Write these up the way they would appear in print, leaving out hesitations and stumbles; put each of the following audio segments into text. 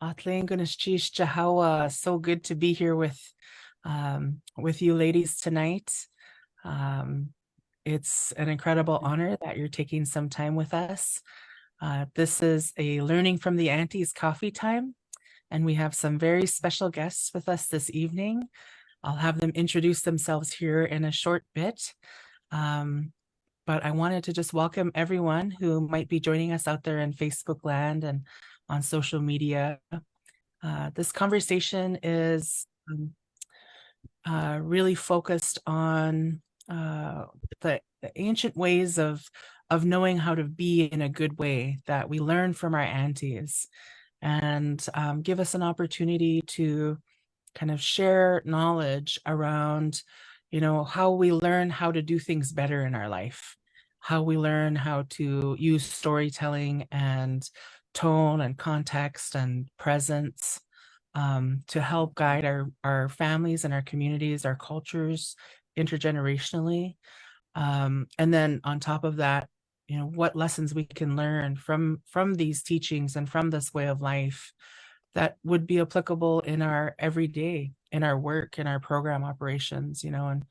Atling Gunashchish Jahawa. So good to be here with you ladies tonight. It's an incredible honor that you're taking some time with us. This is a Learning from the Aunties coffee time, and we have some very special guests with us this evening. I'll have them introduce themselves here in a short bit. But I wanted to just welcome everyone who might be joining us out there in Facebook land and on social media. This conversation is really focused on the ancient ways of knowing how to be in a good way that we learn from our aunties, and give us an opportunity to kind of share knowledge around, how we learn how to do things better in our life, how we learn how to use storytelling and tone and context and presence to help guide our families and our communities, our cultures intergenerationally. And then on top of that, what lessons we can learn from these teachings and from this way of life that would be applicable in our everyday, in our work, in our program operations, and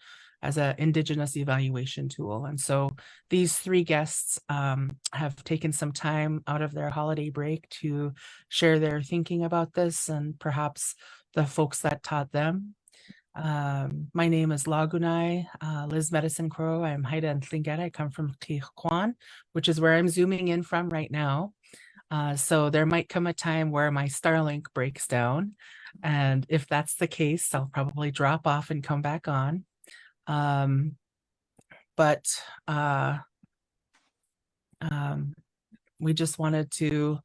as an Indigenous evaluation tool. And so these three guests have taken some time out of their holiday break to share their thinking about this, and perhaps the folks that taught them. My name is Lagunai, Liz Medicine Crow. I'm Haida and Tlingit. I come from Tijuana, which is where I'm zooming in from right now. So there might come a time where my Starlink breaks down. And if that's the case, I'll probably drop off and come back on. We just wanted to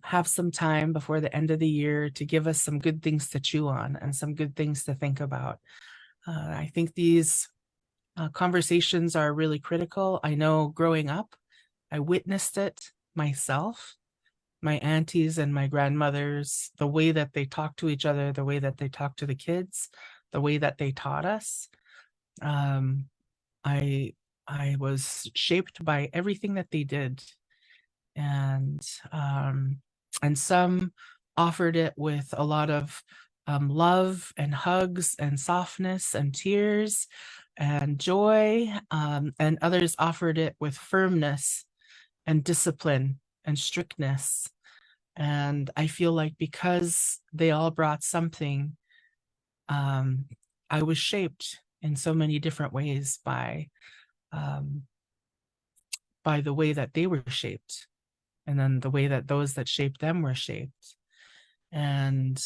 have some time before the end of the year to give us some good things to chew on and some good things to think about. I think these conversations are really critical. I know growing up, I witnessed it myself, my aunties and my grandmothers, the way that they talk to each other, the way that they talk to the kids, the way that they taught us. I was shaped by everything that they did. And some offered it with a lot of love and hugs and softness and tears and joy, and others offered it with firmness and discipline and strictness. And I feel like because they all brought something, I was shaped in so many different ways by the way that they were shaped, and then the way that those that shaped them were shaped. And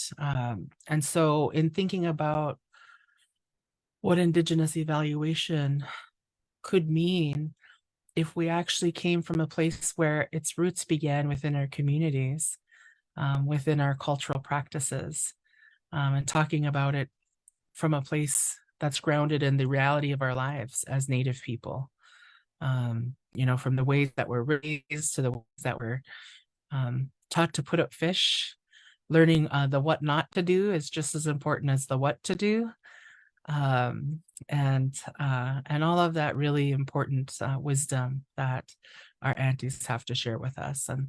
so in thinking about what Indigenous evaluation could mean, if we actually came from a place where its roots began within our communities, within our cultural practices, and talking about it from a place that's grounded in the reality of our lives as Native people, from the ways that we're raised to the ways that we're taught to put up fish. Learning the what not to do is just as important as the what to do. And all of that really important wisdom that our aunties have to share with us. And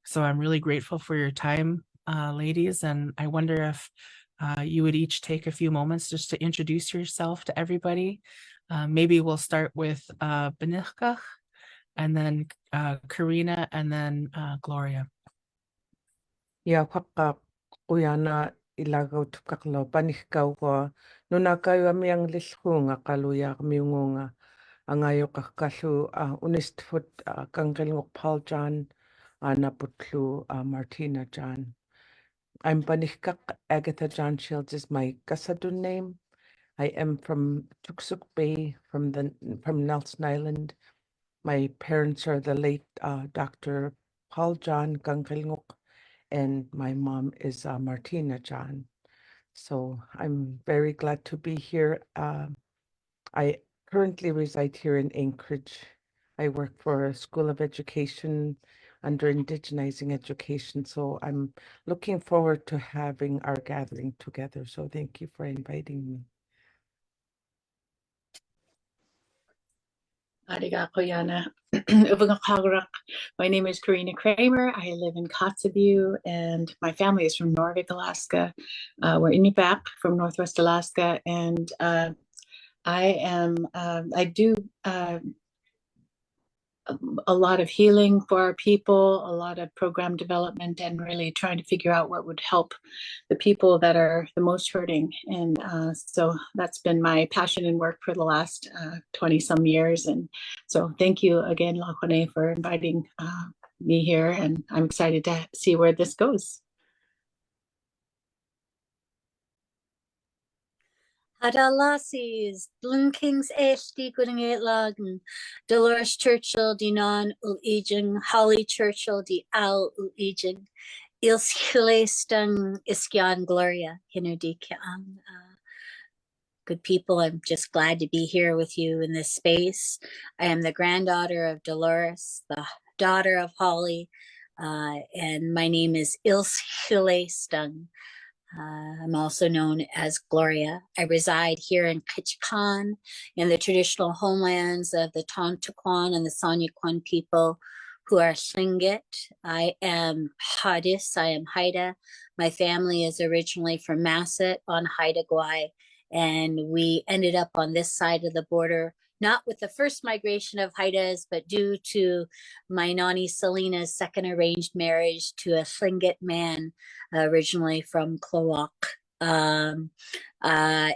so I'm really grateful for your time, ladies. And I wonder if you would each take a few moments just to introduce yourself to everybody. Maybe we'll start with Benichka, and then Karina, and then Gloria. Ya kwaka uyana ilagaw tukaklo panikaw ko nuna kayo amiyang lishunga kaluya miungunga angayo kakalu unistfut kangkelngok Paul John naputlu Martina John. I'm Panikak Agatha John Shields is my Kasadun name. I am from Tuksuk Bay from Nelson Island. My parents are the late Dr. Paul John Kangkelngok, and my mom is Martina John. So I'm very glad to be here. I currently reside here in Anchorage. I work for a School of Education under Indigenizing Education. So I'm looking forward to having our gathering together. So thank you for inviting me. Arigato, Yana. My name is Karina Kramer. I live in Kotzebue, and my family is from Norvik, Alaska. We're Inupiaq from Northwest Alaska, and I do a lot of healing for our people, a lot of program development, and really trying to figure out what would help the people that are the most hurting. And so that's been my passion and work for the last 20 some years. And so thank you again, Lakone, for inviting me here. And I'm excited to see where this goes. Hadalasis, Blunkings Eshti Gudingate Lagen, Dolores Churchill, Dinan Ul Ejing, Holly Churchill, Di Al Ul Ejing, Ilskile Stung Iskian Gloria, Hinudikang. Good people, I'm just glad to be here with you in this space. I am the granddaughter of Dolores, the daughter of Holly, and my name is Ilskile Stung. I'm also known as Gloria. I reside here in Ketchikan in the traditional homelands of the Tontaquan and the Sanyaquan people who are Tlingit. I am Hadis, I am Haida. My family is originally from Masset on Haida Gwaii, and we ended up on this side of the border, not with the first migration of Haidas, but due to my Nani Selena's second arranged marriage to a Tlingit man originally from Kloak.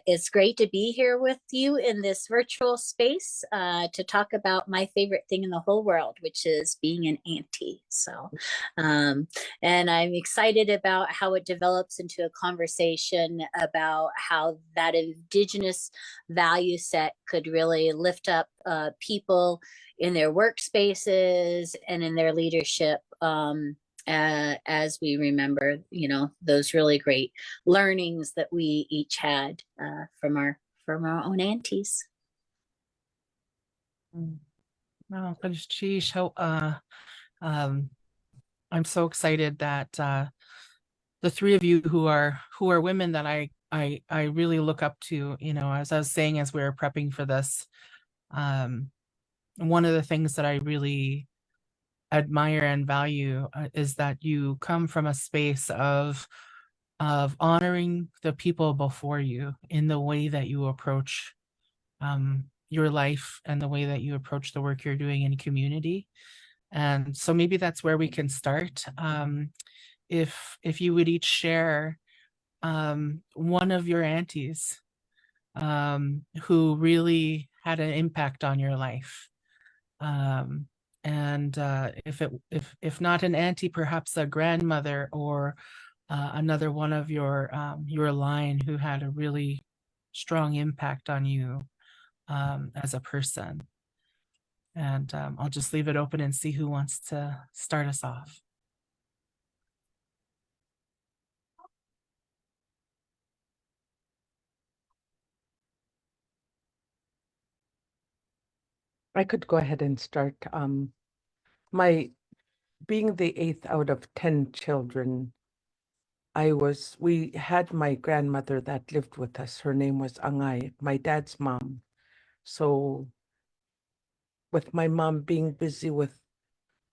It's great to be here with you in this virtual space to talk about my favorite thing in the whole world, which is being an auntie. So, and I'm excited about how it develops into a conversation about how that Indigenous value set could really lift up people in their workspaces and in their leadership. As we remember, those really great learnings that we each had from our own aunties. Well, I'm so excited that the three of you who are women that I really look up to, as I was saying as we were prepping for this, one of the things that I really admire and value is that you come from a space of honoring the people before you in the way that you approach your life and the way that you approach the work you're doing in community. And so maybe that's where we can start. If you would each share one of your aunties who really had an impact on your life. And if not an auntie, perhaps a grandmother or another one of your line who had a really strong impact on you as a person. And I'll just leave it open and see who wants to start us off. I could go ahead and start. Being the 8th out of 10 children, we had my grandmother that lived with us. Her name was Angay, my dad's mom. So with my mom being busy with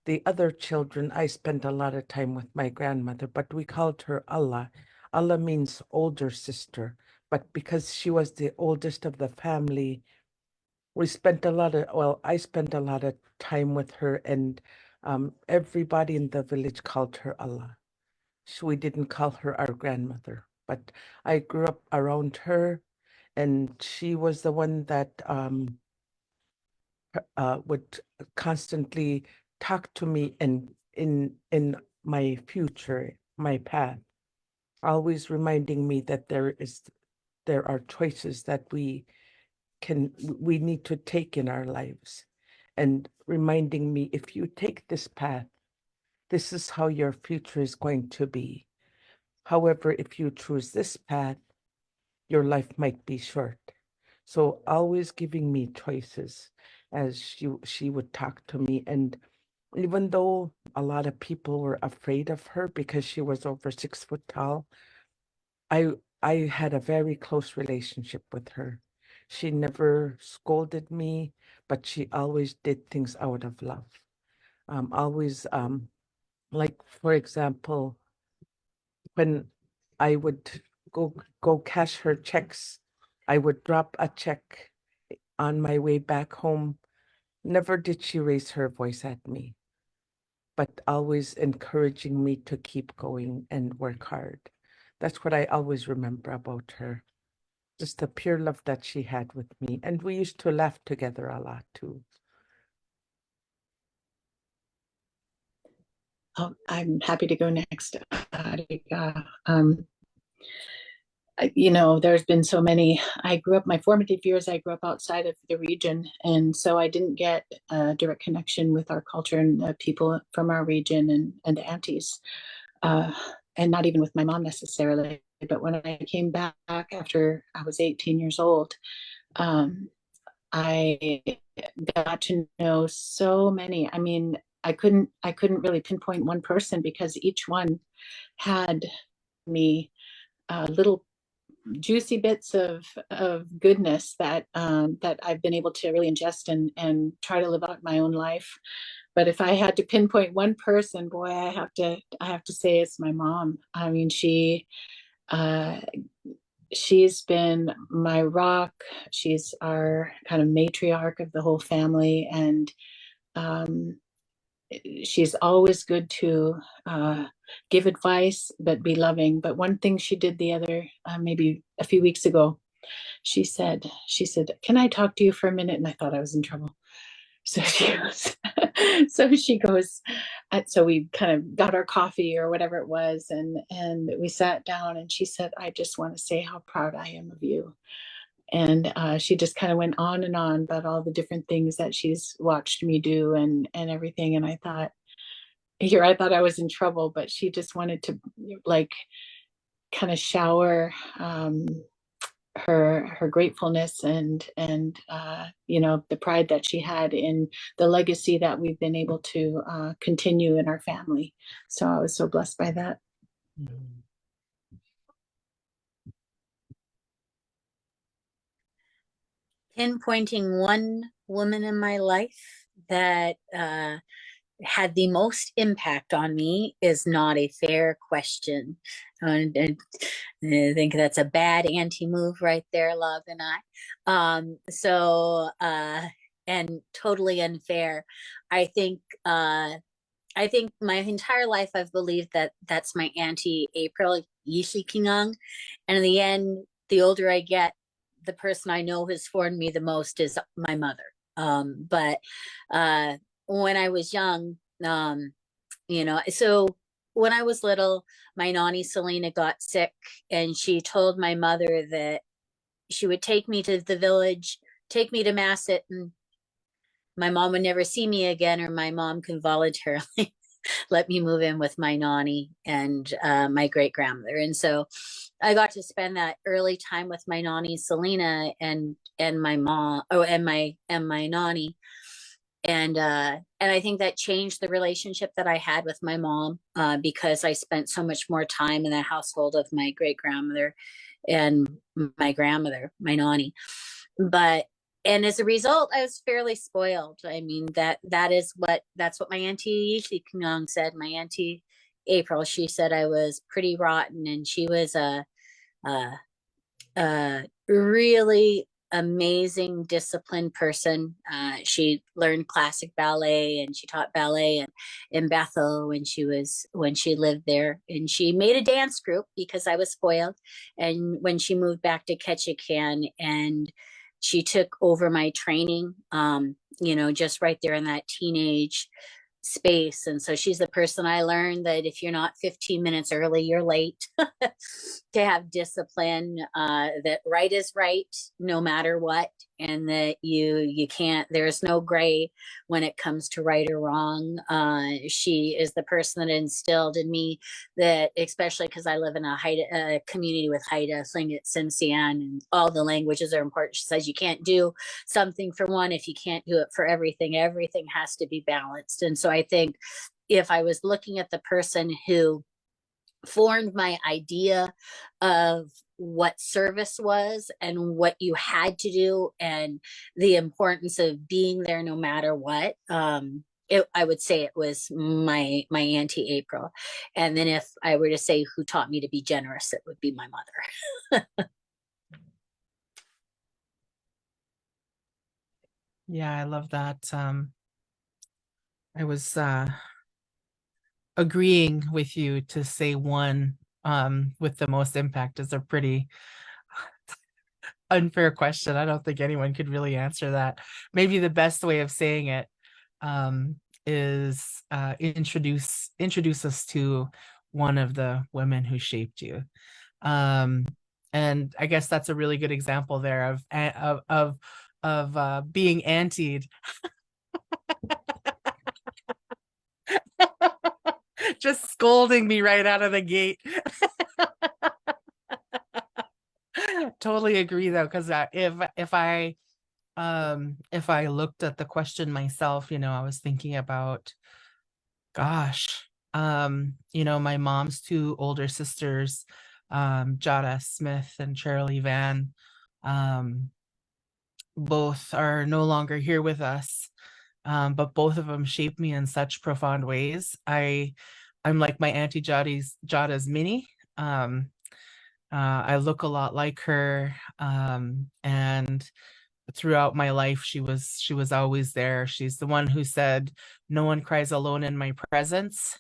the other children, I spent a lot of time with my grandmother, but we called her Allah. Allah means older sister, but because she was the oldest of the family, I spent a lot of time with her, and everybody in the village called her Allah. So we didn't call her our grandmother, but I grew up around her, and she was the one that would constantly talk to me and in my future, my path, always reminding me that there are choices that we need to take in our lives, and reminding me, if you take this path, this is how your future is going to be. However, if you choose this path, your life might be short. So always giving me choices as she would talk to me. And even though a lot of people were afraid of her because she was over 6 foot tall, I had a very close relationship with her. She never scolded me, but she always did things out of love. Always, like, for example, when I would go cash her checks, I would drop a check on my way back home. Never did she raise her voice at me, but always encouraging me to keep going and work hard. That's what I always remember about her. Just the pure love that she had with me. And we used to laugh together a lot too. I'm happy to go next. You know, there's been so many. I grew up, my formative years, I grew up outside of the region. And so I didn't get a direct connection with our culture and people from our region and the aunties. And not even with my mom necessarily. But when I came back after I was 18 years old, I got to know so many. I mean, I couldn't really pinpoint one person because each one had me little juicy bits of goodness that that I've been able to really ingest and try to live out my own life. But if I had to pinpoint one person, boy, I have to say it's my mom. I mean, uh, she's been my rock. She's our kind of matriarch of the whole family, and um, she's always good to give advice but be loving. But one thing she did the other maybe a few weeks ago, she said, "Can I talk to you for a minute?" And I thought I was in trouble. So she goes, so we kind of got our coffee or whatever it was, and we sat down, and she said, "I just want to say how proud I am of you." And she just kind of went on and on about all the different things that she's watched me do and everything. And I thought, I thought I was in trouble, but she just wanted to like kind of shower her gratefulness and you know, the pride that she had in the legacy that we've been able to continue in our family. So I was so blessed by that. Pinpointing one woman in my life that had the most impact on me is not a fair question. And I think that's a bad auntie move right there, Log and I. And totally unfair. I think my entire life I've believed that that's my auntie April Yishi Kingang. And in the end, the older I get, the person I know has formed me the most is my mother. But when I was young, you know, so when I was little, my nanny Selena got sick, and she told my mother that she would take me to the village, take me to mass it, and my mom would never see me again, or my mom could voluntarily let me move in with my nanny and my great grandmother. And so I got to spend that early time with my nanny Selena and my mom, and my nanny. And I think that changed the relationship that I had with my mom, because I spent so much more time in the household of my great grandmother and my grandmother, my nanny. And as a result, I was fairly spoiled. I mean, that's what my auntie Yishi Kenyang said. My auntie April, she said I was pretty rotten, and she was a really amazing, disciplined person. She learned classic ballet, and she taught ballet in Bethel when she lived there. And she made a dance group because I was spoiled. And when she moved back to Ketchikan, and she took over my training, you know, just right there in that teenage space. And so she's the person I learned that if you're not 15 minutes early, you're late. To have discipline, that right is right no matter what, and that you can't, there's no gray when it comes to right or wrong. She is the person that instilled in me that, especially because I live in a community with Haida, Tlingit, Tsimshian, and all the languages are important. She says you can't do something for one if you can't do it for everything. Everything has to be balanced. And so I think if I was looking at the person who formed my idea of what service was and what you had to do and the importance of being there no matter what. I would say it was my Auntie April. And then if I were to say who taught me to be generous, it would be my mother. Yeah, I love that. I was agreeing with you to say one with the most impact is a pretty unfair question. I don't think anyone could really answer that. Maybe the best way of saying it is introduce us to one of the women who shaped you. And I guess that's a really good example there of being antied. Just scolding me right out of the gate. Totally agree though, because if I looked at the question myself, I was thinking about, gosh, my mom's two older sisters, Jada Smith and Cheryl Van, both are no longer here with us. But both of them shaped me in such profound ways. I'm like my Auntie Jada's mini. I look a lot like her, and throughout my life, she was always there. She's the one who said, "No one cries alone in my presence."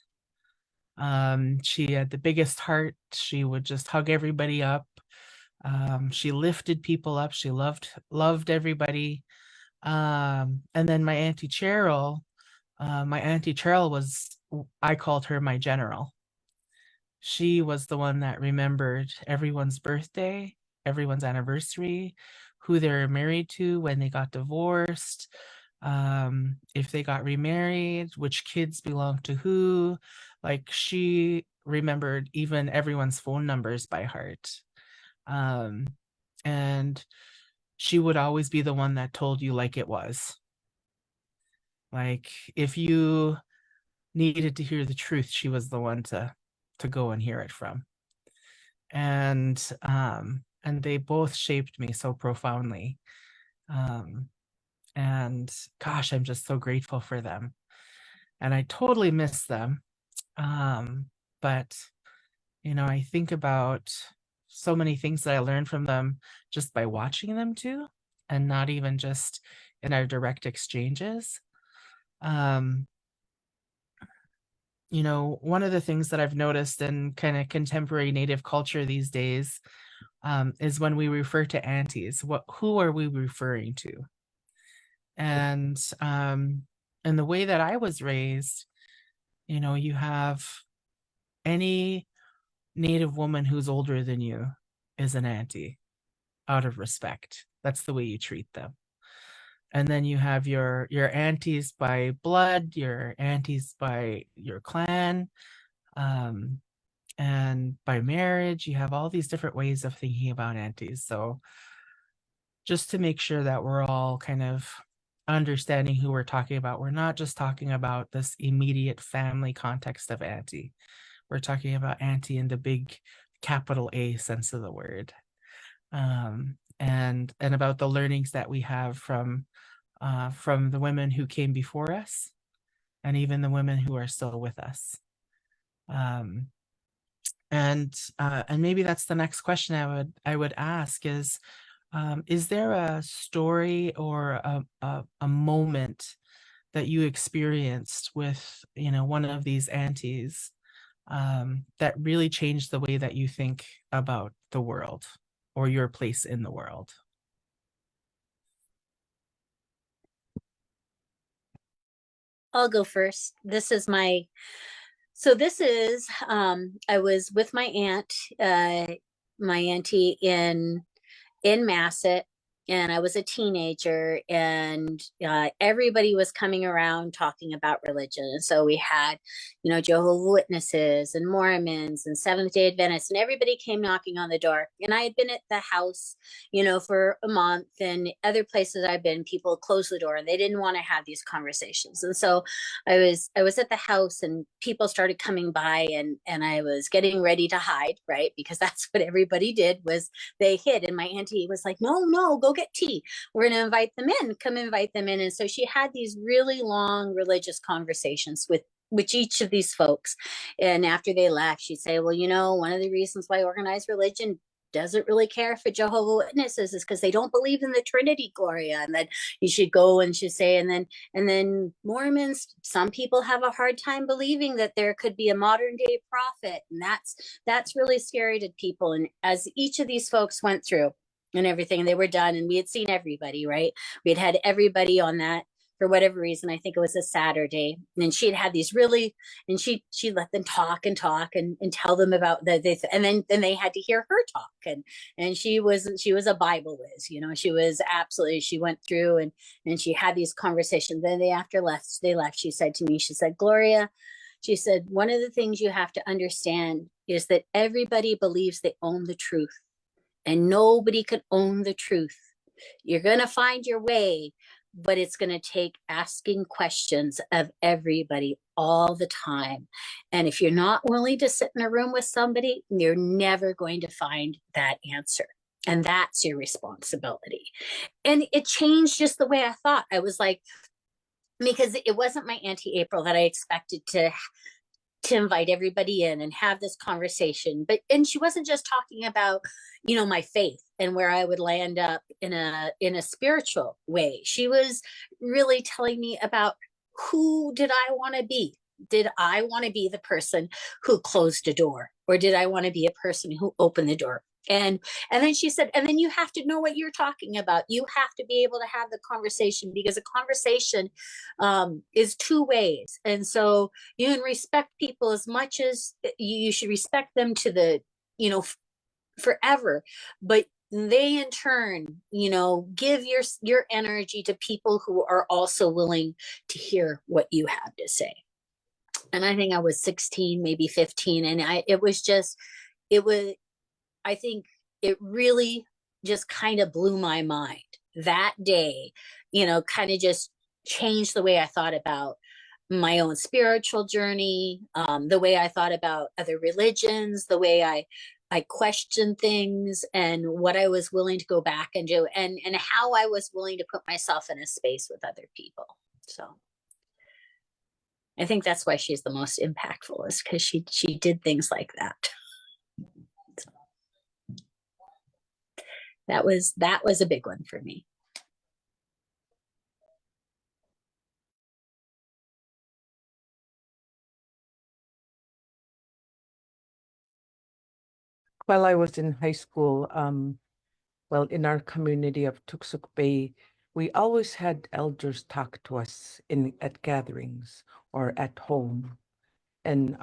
She had the biggest heart. She would just hug everybody up. She lifted people up. She loved everybody. And then my Auntie Cheryl was, I called her my general. She was the one that remembered everyone's birthday, everyone's anniversary, who they were married to, when they got divorced, if they got remarried, which kids belonged to who. Like, she remembered even everyone's phone numbers by heart. And she would always be the one that told you like it was. Like, if you needed to hear the truth, she was the one to go and hear it from. And they both shaped me so profoundly. And gosh, I'm just so grateful for them. And I totally miss them. But I think about so many things that I learned from them just by watching them too, and not even just in our direct exchanges. One of the things that I've noticed in kind of contemporary Native culture these days is when we refer to aunties, who are we referring to? And the way that I was raised, you have any Native woman who's older than you is an auntie, out of respect. That's the way you treat them. And then you have your aunties by blood, your aunties by your clan, and by marriage. You have all these different ways of thinking about aunties. So just to make sure that we're all kind of understanding who we're talking about, we're not just talking about this immediate family context of auntie. We're talking about auntie in the big capital A sense of the word. And about the learnings that we have from the women who came before us, and even the women who are still with us. And maybe that's the next question I would ask is there a story or a moment that you experienced with one of these aunties that really changed the way that you think about the world or your place in the world? I'll go first. This is I was with my aunt, my auntie in Masset, and I was a teenager, and everybody was coming around talking about religion. And so we had, Jehovah's Witnesses and Mormons and Seventh-day Adventists, and everybody came knocking on the door. And I had been at the house, for a month, and other places I've been, people closed the door and they didn't want to have these conversations. And so I was at the house, and people started coming by, and I was getting ready to hide, right? Because that's what everybody did, was they hid. And my auntie was like, no, go get tea. We're going to invite them in. Come invite them in. And so she had these really long religious conversations with each of these folks. And after they left, she'd say, well, one of the reasons why organized religion doesn't really care for Jehovah's Witnesses is because they don't believe in the Trinity, Gloria, and that you should go, and she'd say, and then Mormons, some people have a hard time believing that there could be a modern day prophet, and that's really scary to people. And as each of these folks went through and everything, they were done, and we had seen everybody, right? We had everybody on that. For whatever reason, I think it was a Saturday, and she had these really, and she let them talk and tell them about and then they had to hear her talk, and she was a Bible whiz, she was absolutely, she went through and she had these conversations. Then they left, she said to me, she said, Gloria, she said, one of the things you have to understand is that everybody believes they own the truth, and nobody can own the truth. You're going to find your way, but it's going to take asking questions of everybody all the time. And if you're not willing to sit in a room with somebody, you're never going to find that answer. And that's your responsibility. And it changed just the way I thought. I was like, because it wasn't my Auntie April that I expected to invite everybody in and have this conversation. And she wasn't just talking about, my faith and where I would land up in a spiritual way. She was really telling me about, who did I want to be? Did I want to be the person who closed a door, or did I want to be a person who opened the door? And then she said, and then you have to know what you're talking about. You have to be able to have the conversation, because a conversation is two ways. And so you can respect people as much as you should respect them to the, forever. But they in turn, give your energy to people who are also willing to hear what you have to say. And I think I was 16, maybe 15. And I think it really just kind of blew my mind that day, kind of just changed the way I thought about my own spiritual journey, the way I thought about other religions, the way I questioned things, and what I was willing to go back and do, and how I was willing to put myself in a space with other people. So I think that's why she's the most impactful, is because she did things like that. That was a big one for me. While I was in high school, in our community of Tuksuk Bay, we always had elders talk to us at gatherings or at home. And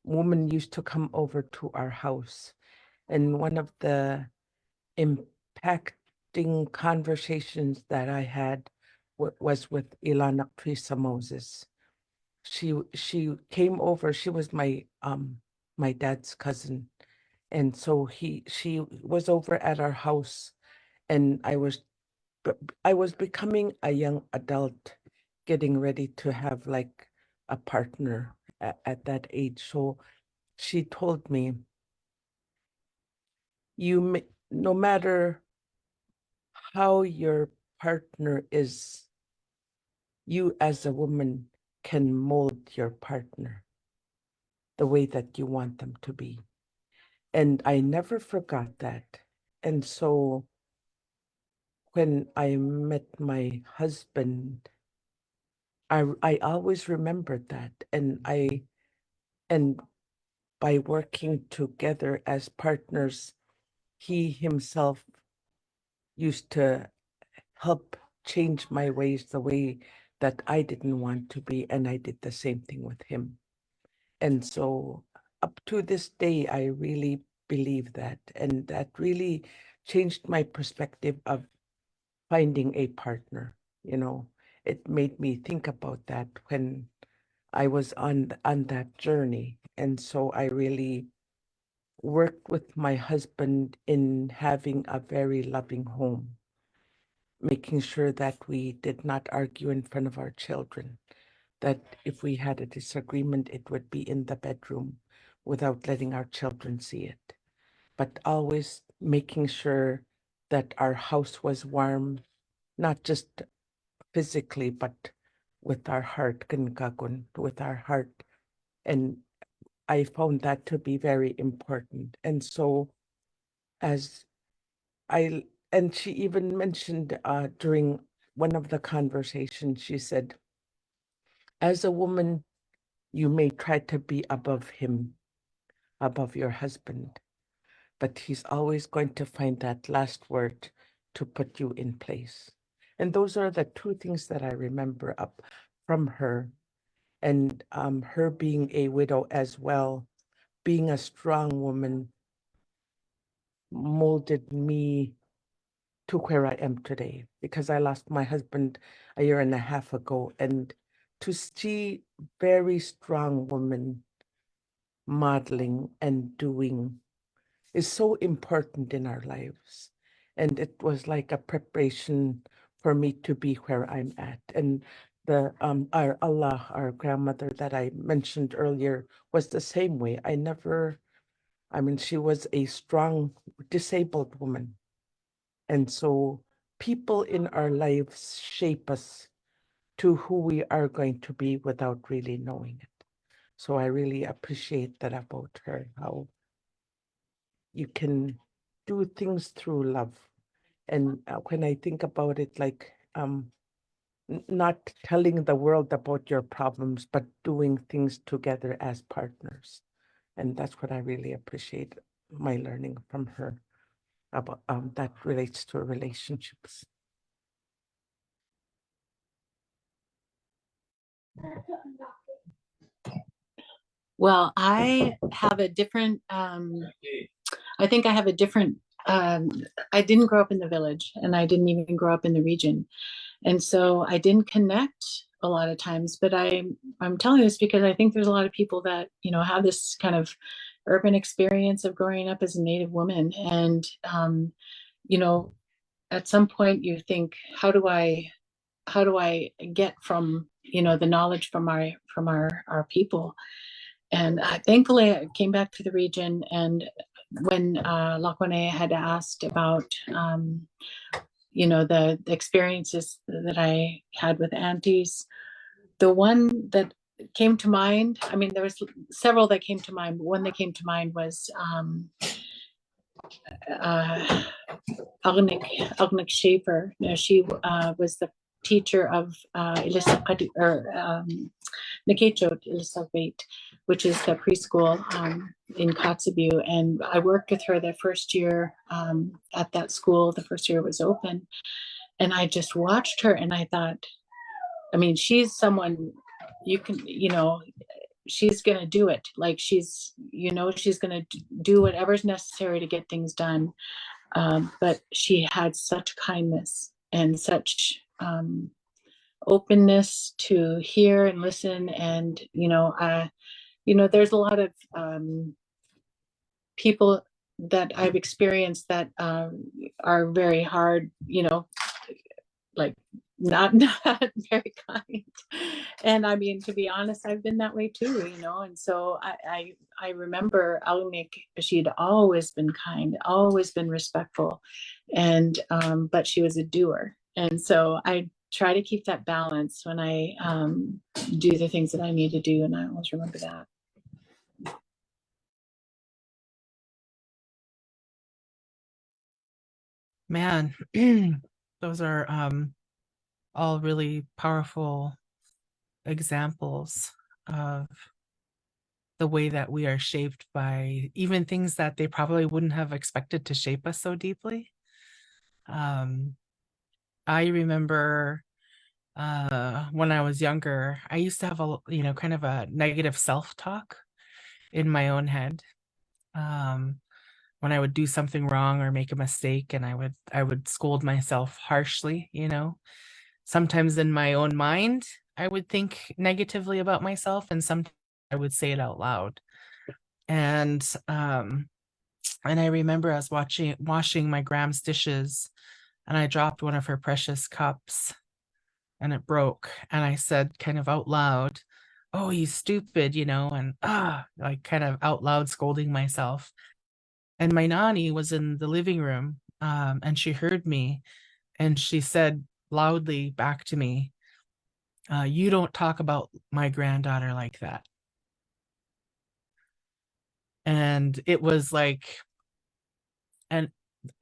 women used to come over to our house. And one of the impacting conversations that I had was with Ilana Teresa Moses. She came over. She was my dad's cousin, and so she was over at our house, and I was becoming a young adult, getting ready to have like a partner at that age. So she told me, no matter how your partner is, you as a woman can mold your partner the way that you want them to be. And I never forgot that. And so when I met my husband, I always remembered that. And by working together as partners, he himself used to help change my ways, the way that I didn't want to be, and I did the same thing with him. And so up to this day, I really believe that, and that really changed my perspective of finding a partner. You know, it made me think about that when I was on that journey. And so I really worked with my husband in having a very loving home, making sure that we did not argue in front of our children, that if we had a disagreement, it would be in the bedroom without letting our children see it, but always making sure that our house was warm, not just physically, but with our heart, with our heart. And I found that to be very important. And so as and she even mentioned during one of the conversations, she said, as a woman, you may try to be above him, above your husband, but he's always going to find that last word to put you in place. And those are the two things that I remember up from her. And her being a widow as well, being a strong woman, molded me to where I am today, because I lost my husband a year and a half ago. And to see very strong women modeling and doing is so important in our lives. And it was like a preparation for me to be where I'm at. And the our Allah, our grandmother that I mentioned earlier, was the same way. I mean, she was a strong disabled woman. And so people in our lives shape us to who we are going to be without really knowing it. So I really appreciate that about her, how you can do things through love. And when I think about it, like not telling the world about your problems, but doing things together as partners. And that's what I really appreciate my learning from her about that relates to relationships. Well, I have a different, I think I have a different, I didn't grow up in the village and I didn't even grow up in the region. And so I didn't connect a lot of times, but I'm telling this because I think there's a lot of people that, you know, have this kind of urban experience of growing up as a Native woman. And, you know, at some point you think, how do I get from, you know, the knowledge from our people? And thankfully I came back to the region, and when Lakone had asked about you know, the experiences that I had with aunties, the one that came to mind, I mean, there was several that came to mind, but one that came to mind was Agnik Schaefer. You know, she was the teacher of Nikechot Elisabeth, which is the preschool in Kotzebue. And I worked with her the first year at that school, the first year it was open. And I just watched her and I thought, I mean, she's someone you can, you know, she's going to do it. Like she's, you know, she's going to do whatever's necessary to get things done. But she had such kindness and such openness to hear and listen. And, you know, there's a lot of people that I've experienced that are very hard, you know, like not very kind. And I mean, to be honest, I've been that way too, you know. And so I remember Alumik, she'd always been kind, always been respectful, and but she was a doer. And so I try to keep that balance when I do the things that I need to do, and I always remember that. Man, those are all really powerful examples of the way that we are shaped by even things that they probably wouldn't have expected to shape us so deeply. I remember when I was younger, I used to have a, you know, kind of a negative self-talk in my own head. when I would do something wrong or make a mistake, and I would scold myself harshly, you know. Sometimes in my own mind, I would think negatively about myself, and sometimes I would say it out loud. And I remember I was washing my grand's dishes, and I dropped one of her precious cups, and it broke. And I said kind of out loud, "Oh, you stupid," you know, and like kind of out loud scolding myself. And my nanny was in the living room, and she heard me, and she said loudly back to me, "You don't talk about my granddaughter like that." And it was like an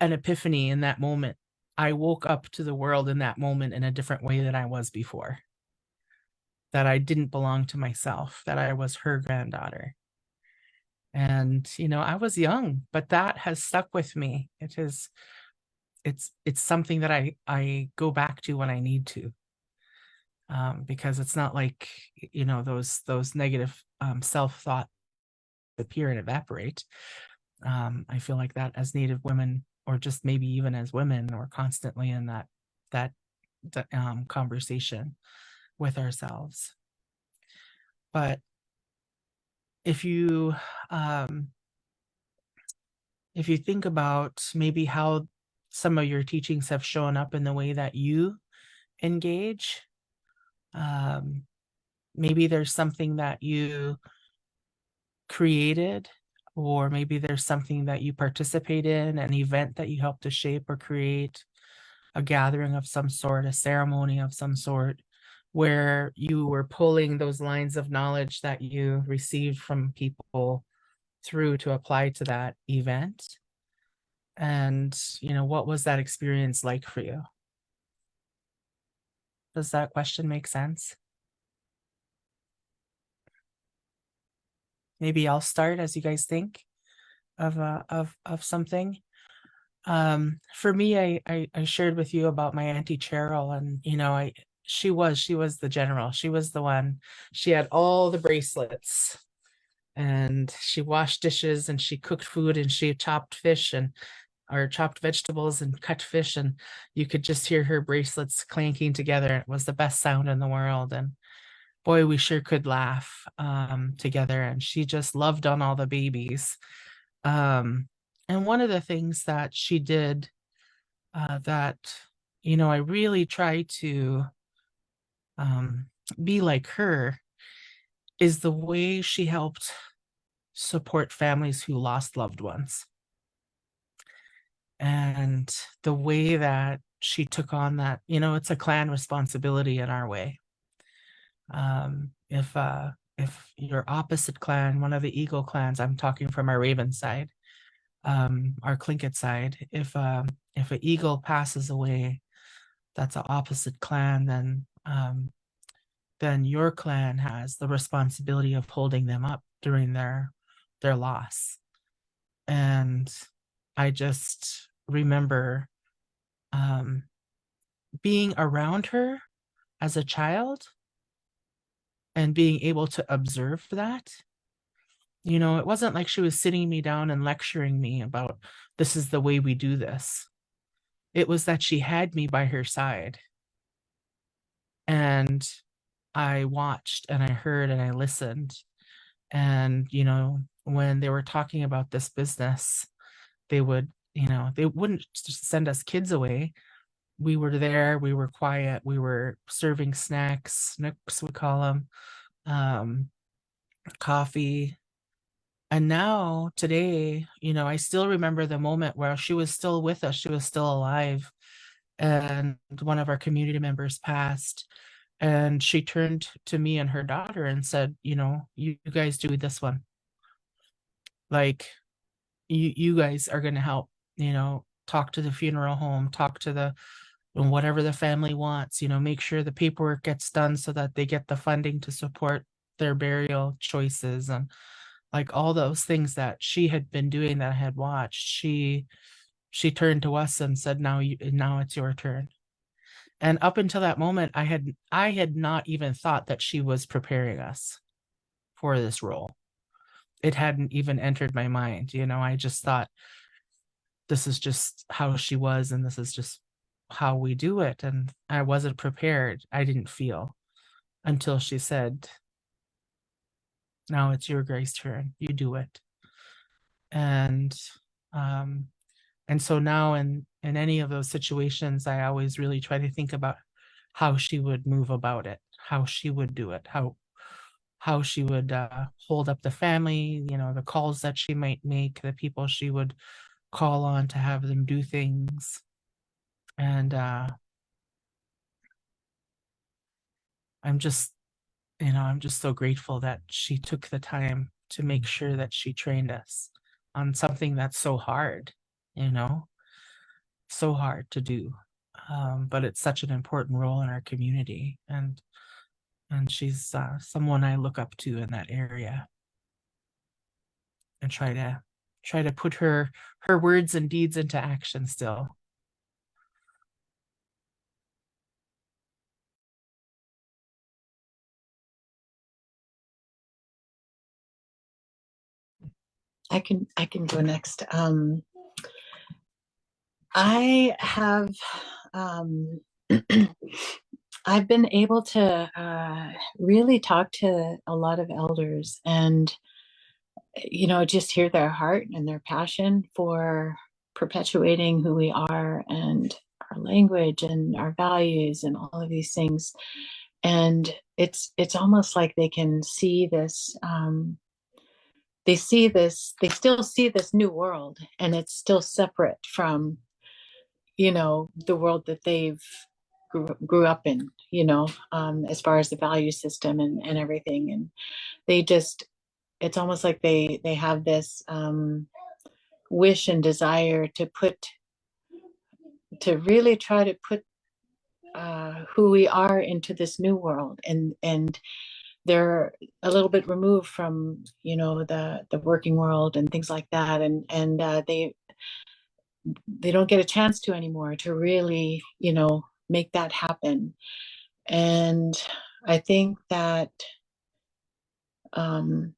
epiphany in that moment. I woke up to the world in that moment in a different way than I was before. That I didn't belong to myself, that I was her granddaughter. And you know, I was young, but that has stuck with me. It's something that I go back to when I need to. Because it's not like, you know, those negative self-thought appear and evaporate. I feel like that as Native women, or just maybe even as women, we're constantly in that conversation with ourselves. But if you think about maybe how some of your teachings have shown up in the way that you engage, maybe there's something that you created, or maybe there's something that you participate in, an event that you help to shape or create, a gathering of some sort, a ceremony of some sort, where you were pulling those lines of knowledge that you received from people through to apply to that event. And, you know, what was that experience like for you? Does that question make sense? Maybe I'll start as you guys think of something. For me, I shared with you about my Auntie Cheryl, and you know, she was the general. She was the one. She had all the bracelets, and she washed dishes, and she cooked food, and she chopped fish and or chopped vegetables and cut fish, and you could just hear her bracelets clanking together. It was the best sound in the world. And boy, we sure could laugh together. And she just loved on all the babies. And one of the things that she did, that, you know, I really try to be like her, is the way she helped support families who lost loved ones. And the way that she took on that, you know, it's a clan responsibility in our way. If your opposite clan, one of the Eagle clans, I'm talking from our Raven side, our Tlingit side, if an eagle passes away, that's an opposite clan, then your clan has the responsibility of holding them up during their loss. And I just remember being around her as a child and being able to observe that. You know, it wasn't like she was sitting me down and lecturing me about this is the way we do this. It was that she had me by her side. And I watched and I heard and I listened. And, you know, when they were talking about this business, they would, you know, they wouldn't just send us kids away. We were there, we were quiet, we were serving snacks, nooks, we call them, coffee. And now today, you know, I still remember the moment where she was still with us, she was still alive. And one of our community members passed. And she turned to me and her daughter and said, you know, you guys do this one. Like, you guys are going to help, you know, talk to the funeral home, talk to the whatever the family wants, you know, make sure the paperwork gets done so that they get the funding to support their burial choices, and like all those things that she had been doing that I had watched. She turned to us and said, now it's your turn. And up until that moment, I had not even thought that she was preparing us for this role. It hadn't even entered my mind. You know, I just thought this is just how she was, and this is just how we do it. And I wasn't prepared. I didn't feel until she said, now it's your Grace turn. You do it. And um, and so now in any of those situations, I always really try to think about how she would move about it, how she would do it, how she would hold up the family, you know, the calls that she might make, the people she would call on to have them do things. And I'm just, you know, I'm just so grateful that she took the time to make sure that she trained us on something that's so hard, you know, so hard to do. But it's such an important role in our community, and she's someone I look up to in that area, and try to put her words and deeds into action still. I can go next. I have I've been able to really talk to a lot of elders and, you know, just hear their heart and their passion for perpetuating who we are and our language and our values and all of these things. And it's almost like they can see this. They see this. They still see this new world, and it's still separate from, you know, the world that they've grew up in, you know, as far as the value system and everything. And they just, it's almost like they have this wish and desire to really try to put who we are into this new world. And they're a little bit removed from, you know, the working world and things like that. And they don't get a chance to anymore to really, you know, make that happen. And I think that, you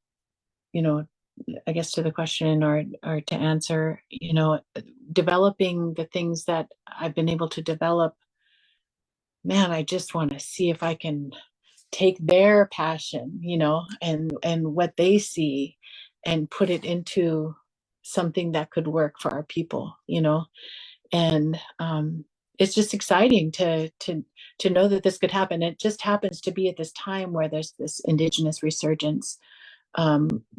know, I guess to the question or to answer, you know, developing the things that I've been able to develop, man, I just want to see if I can take their passion, you know, and what they see and put it into something that could work for our people, you know. And it's just exciting to know that this could happen. It just happens to be at this time where there's this Indigenous resurgence,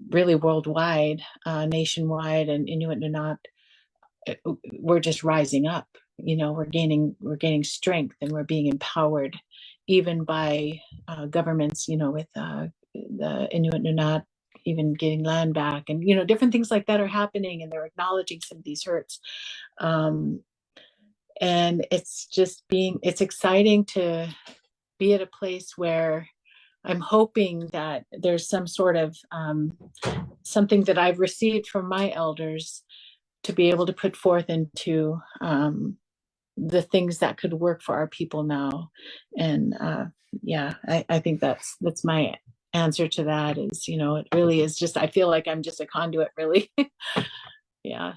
really worldwide, nationwide, and Inuit Nunaat, we're just rising up. You know, we're gaining strength, and we're being empowered, even by governments. You know, with the Inuit Nunaat even getting land back, and you know, different things like that are happening, and they're acknowledging some of these hurts. And it's exciting to be at a place where I'm hoping that there's some sort of something that I've received from my elders to be able to put forth into the things that could work for our people now. And yeah, I think that's my answer to that is, you know, it really is just, I feel like I'm just a conduit, really. Yeah.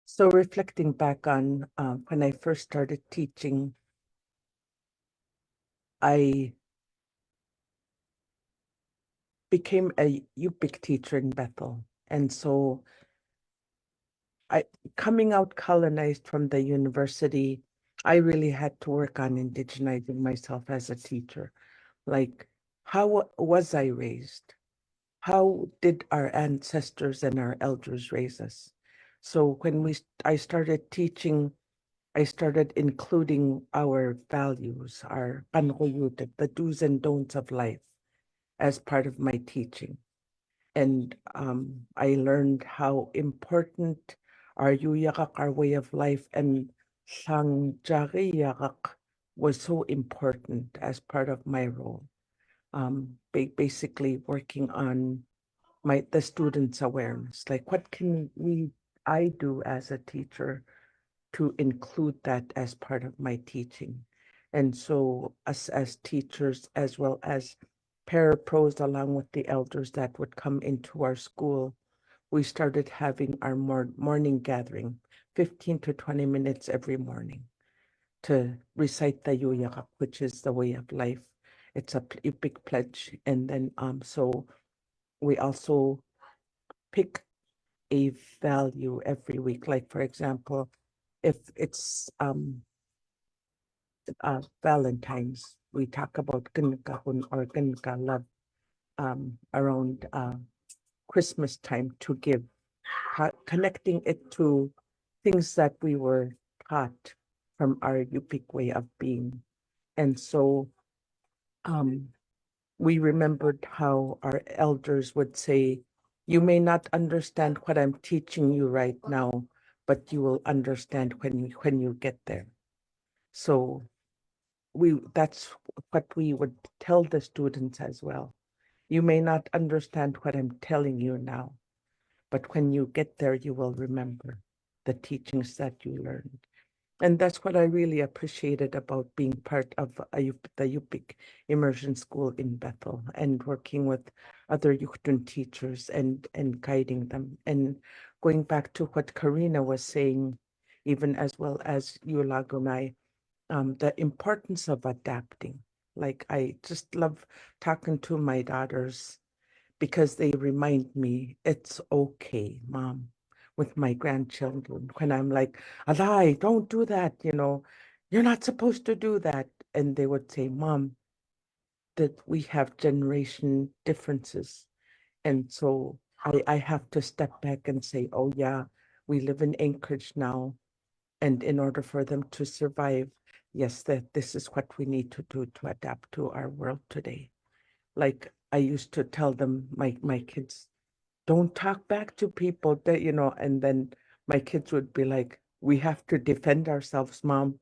So reflecting back on when I first started teaching, I became a Yupik teacher in Bethel. And so coming out colonized from the university, I really had to work on indigenizing myself as a teacher. Like, how was I raised? How did our ancestors and our elders raise us? So when I started teaching, I started including our values, our panruyutik, the do's and don'ts of life, as part of my teaching. And I learned how important our yuyakak, our way of life, and sangjari was so important as part of my role. Basically working on the students' awareness, like what can I do as a teacher to include that as part of my teaching. And so us as teachers, as well as parapros along with the elders that would come into our school, we started having our morning gathering, 15 to 20 minutes every morning, to recite the Yuyakap, which is the way of life. It's a big pledge. And then so we also pick a value every week. Like, for example, if it's Valentine's, we talk about Ginakahun or Ginaka love around Christmas time, to give, connecting it to things that we were taught from our Yupik way of being. And so we remembered how our elders would say, you may not understand what I'm teaching you right now, but you will understand when you get there. So that's what we would tell the students as well. You may not understand what I'm telling you now, but when you get there, you will remember the teachings that you learned. And that's what I really appreciated about being part of the Yupik Immersion School in Bethel, and working with other Yuktun teachers and guiding them. And going back to what Karina was saying, even as well as Yulagunai, the importance of adapting. Like, I just love talking to my daughters because they remind me it's okay, Mom, with my grandchildren, when I'm like, Alai, don't do that, you're not supposed to do that. And they would say, Mom, that we have generation differences. And so I have to step back and say, oh yeah, we live in Anchorage now. And in order for them to survive, yes, that this is what we need to do to adapt to our world today. Like, I used to tell them, my kids, don't talk back to people that, and then my kids would be like, we have to defend ourselves, Mom.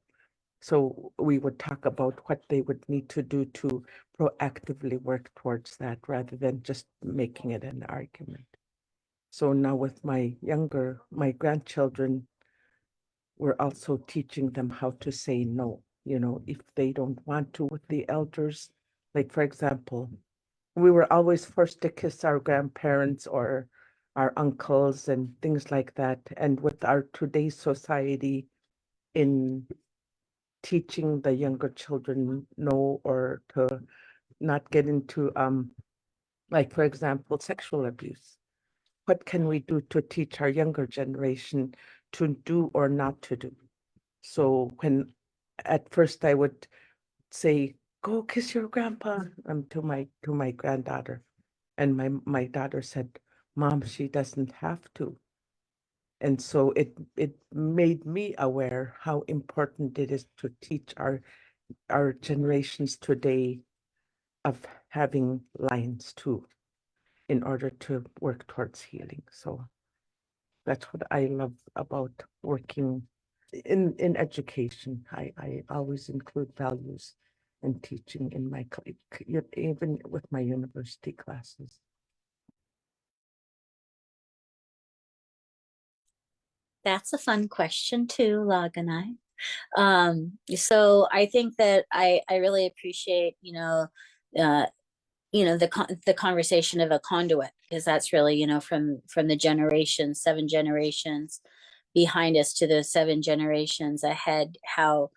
So we would talk about what they would need to do to proactively work towards that, rather than just making it an argument. So now with my grandchildren, we're also teaching them how to say no, if they don't want to with the elders. Like, for example, we were always forced to kiss our grandparents or our uncles and things like that. And with our today's society, in teaching the younger children no, or to not get into, like, for example, sexual abuse. What can we do to teach our younger generation to do or not to do? So when at first I would say, go kiss your grandpa, to my granddaughter. And my daughter said, Mom, she doesn't have to. And so it made me aware how important it is to teach our generations today of having lines too, in order to work towards healing. So that's what I love about working in education. I always include values and teaching in my, even with my university classes. That's a fun question too, Laganai. So I think that I really appreciate, the conversation of a conduit, because that's really, from the generation, 7 generations behind us to the 7 generations ahead, how,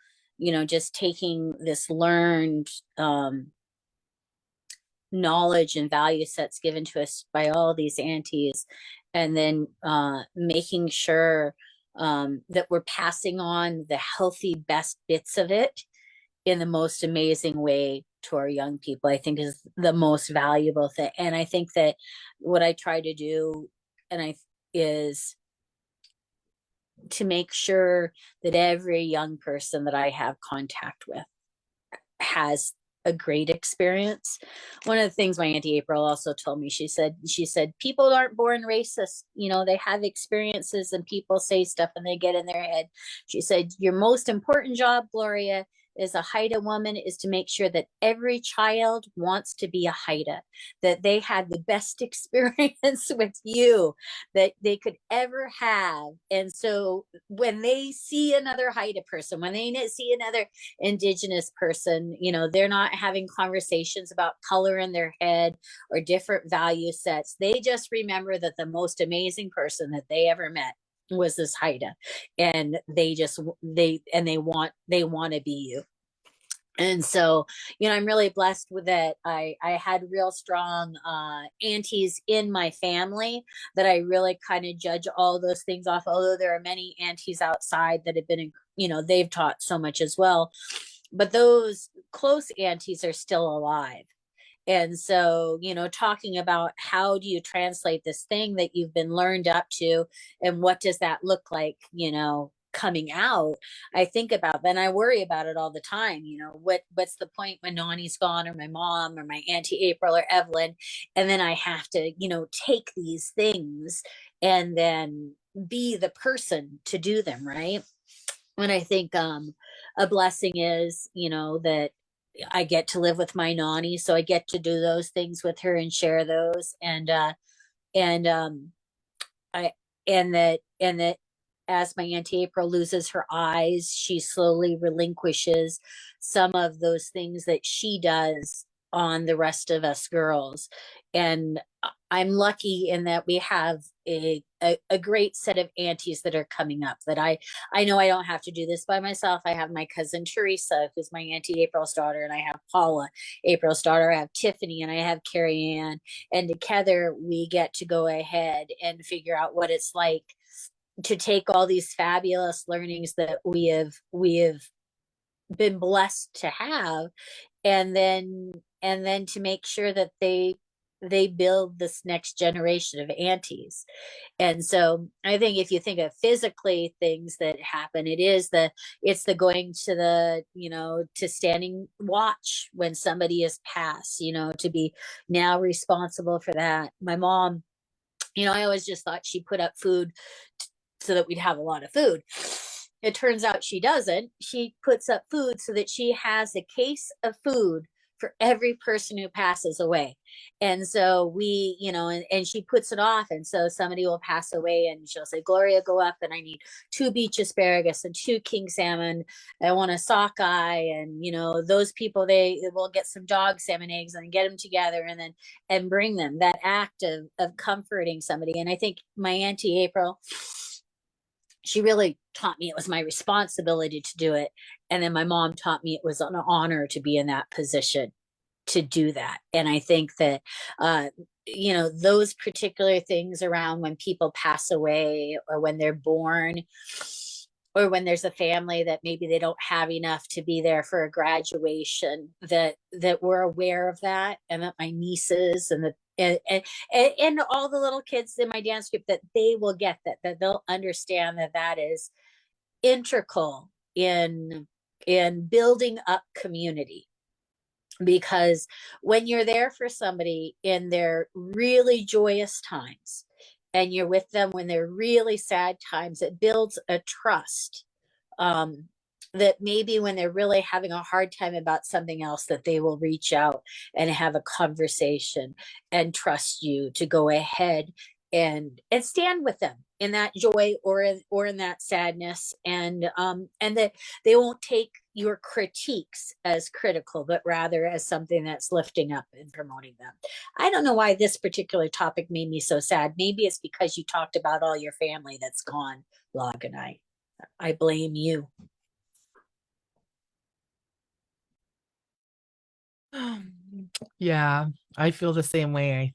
just taking this learned knowledge and value sets given to us by all these aunties, and then making sure that we're passing on the healthy best bits of it in the most amazing way to our young people, I think is the most valuable thing. And I think that what I try to do is to make sure that every young person that I have contact with has a great experience. One of the things my Auntie April also told me, she said, people aren't born racist. They have experiences, and people say stuff and they get in their head. She said, your most important job, Gloria, as a Haida woman is to make sure that every child wants to be a Haida, that they had the best experience with you that they could ever have. And so when they see another Haida person, when they see another Indigenous person, you know, they're not having conversations about color in their head or different value sets. They just remember that the most amazing person that they ever met was this Haida, and they want to be you. And so, you know, I'm really blessed with that. I had real strong aunties in my family that I really kind of judge all those things off. Although there are many aunties outside that have been, you know, they've taught so much as well. But those close aunties are still alive. And so, you know, talking about how do you translate this thing that you've been learned up to, and what does that look like, you know, coming out, I think about that, and I worry about it all the time. You know, what's the point when Nani's gone, or my mom, or my Auntie April, or Evelyn, and then I have to, you know, take these things and then be the person to do them, right? And I think a blessing is, you know, that I get to live with my Nani, so I get to do those things with her and share those, and I and that as my Auntie April loses her eyes, she slowly relinquishes some of those things that she does on the rest of us girls. And I'm lucky in that we have a great set of aunties that are coming up, that I know I don't have to do this by myself. I have my cousin Teresa, who's my Auntie April's daughter, and I have Paula, April's daughter. I have Tiffany, and I have Carrie Ann, and together we get to go ahead and figure out what it's like to take all these fabulous learnings that we have been blessed to have, and then to make sure that they build this next generation of aunties. And so I think if you think of physically things that happen, it's the going to the, you know, to standing watch when somebody is passed, you know, to be now responsible for that. My mom, you know, I always just thought she put up food so that we'd have a lot of food. It turns out she doesn't. She puts up food so that she has a case of food for every person who passes away. And so we, you know, and she puts it off. And so somebody will pass away and she'll say, Gloria, go up, and I need 2 beach asparagus and 2 king salmon. I want a sockeye. And, you know, those people, they will get some dog salmon eggs and get them together and bring them. That act of comforting somebody. And I think my Auntie April, she really taught me it was my responsibility to do it. And then my mom taught me it was an honor to be in that position to do that. And I think that, you know, those particular things around when people pass away, or when they're born, or when there's a family that maybe they don't have enough to be there for a graduation, that we're aware of that, and that my nieces and all the little kids in my dance group, that they will get that they'll understand that is integral in building up community. Because when you're there for somebody in their really joyous times, and you're with them when they're really sad times, it builds a trust, that maybe when they're really having a hard time about something else, that they will reach out and have a conversation and trust you to go ahead and stand with them in that joy or in that sadness, and that they won't take your critiques as critical, but rather as something that's lifting up and promoting them. I don't know why this particular topic made me so sad. Maybe it's because you talked about all your family that's gone, Log, and I blame you. Yeah, I feel the same way. I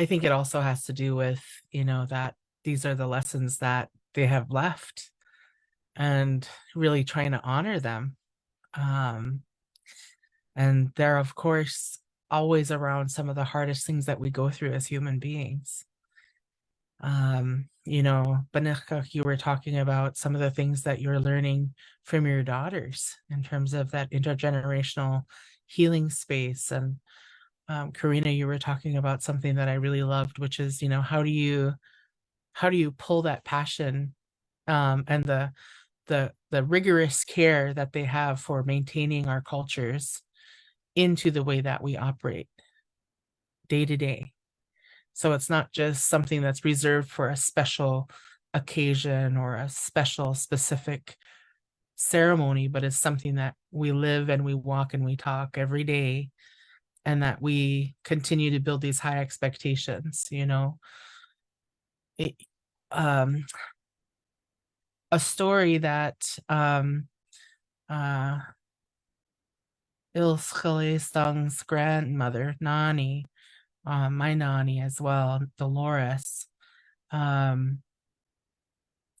think it also has to do with, you know, that these are the lessons that they have left, and really trying to honor them. And they're, of course, always around some of the hardest things that we go through as human beings. You know, Banachak, you were talking about some of the things that you're learning from your daughters in terms of that intergenerational healing space. And Karina, you were talking about something that I really loved, which is, you know, how do you pull that passion and the rigorous care that they have for maintaining our cultures into the way that we operate day to day. So it's not just something that's reserved for a special occasion or a special specific ceremony, but it's something that we live and we walk and we talk every day, and that we continue to build these high expectations, you know. It, a story that Ilse grandmother, Nani, my Nani as well, Dolores,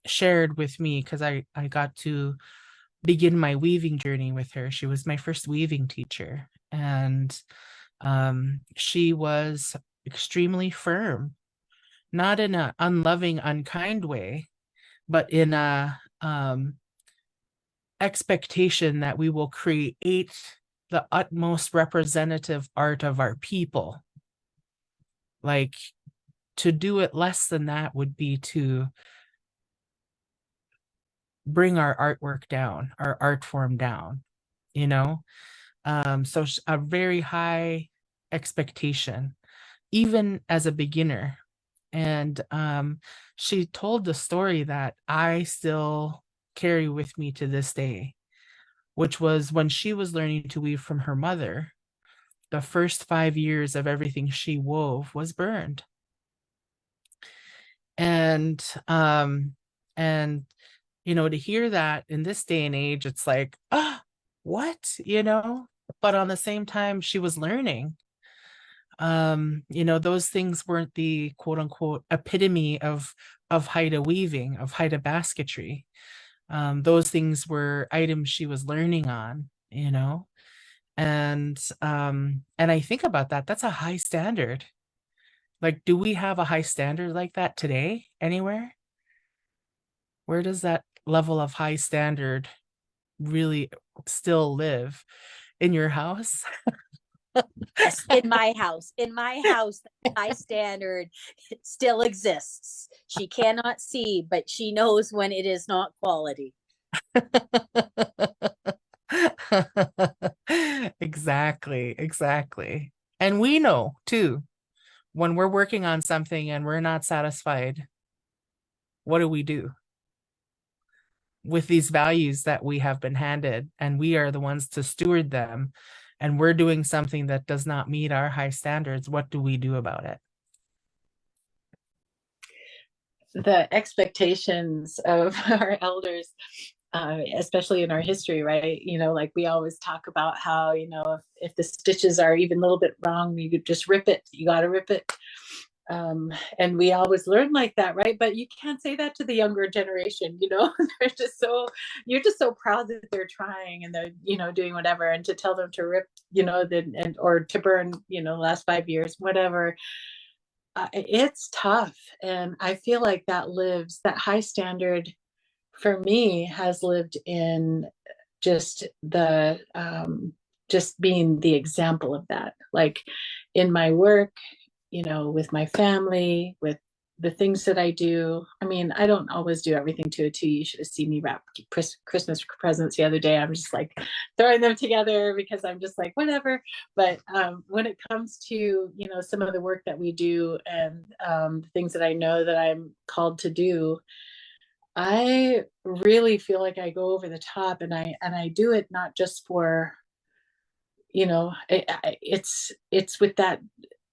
shared with me, because I got to begin my weaving journey with her. She was my first weaving teacher, and she was extremely firm, not in an unloving, unkind way, but in a expectation that we will create the utmost representative art of our people. Like, to do it less than that would be to bring our artwork down, our art form down, you know? So a very high expectation, even as a beginner. And she told the story that I still carry with me to this day, which was when she was learning to weave from her mother, the first 5 years of everything she wove was burned. And you know, to hear that in this day and age, it's like, ah, what, you know? But on the same time, she was learning. You know, those things weren't the quote unquote epitome of Haida weaving, of Haida basketry. Those things were items she was learning on, you know. And I think about that, that's a high standard. Like, do we have a high standard like that today anywhere? Where does that level of high standard really still live? In your house? Yes, in my house. In my house, the high standard still exists. She cannot see, but she knows when it is not quality. Exactly. And we know too, when we're working on something and we're not satisfied, what do we do with these values that we have been handed, and we are the ones to steward them, and we're doing something that does not meet our high standards? What do we do about it? The expectations of our elders, especially in our history, right? You know, like we always talk about how, you know, if the stitches are even a little bit wrong, you could just rip it. You got to rip it. And we always learn like that, right? But you can't say that to the younger generation, you know. They're just so, you're just so proud that they're trying and they're, you know, doing whatever, and to tell them to rip, you know, or to burn, you know, the last 5 years, whatever. It's tough. And I feel like that high standard for me has lived in just just being the example of that, like in my work, you know, with my family, with the things that I do. I mean, I don't always do everything to a T. You should have seen me wrap Christmas presents the other day. I'm just like throwing them together because I'm just like, whatever. But when it comes to, you know, some of the work that we do and things that I know that I'm called to do, I really feel like I go over the top, and I do it not just for, you know, it's with that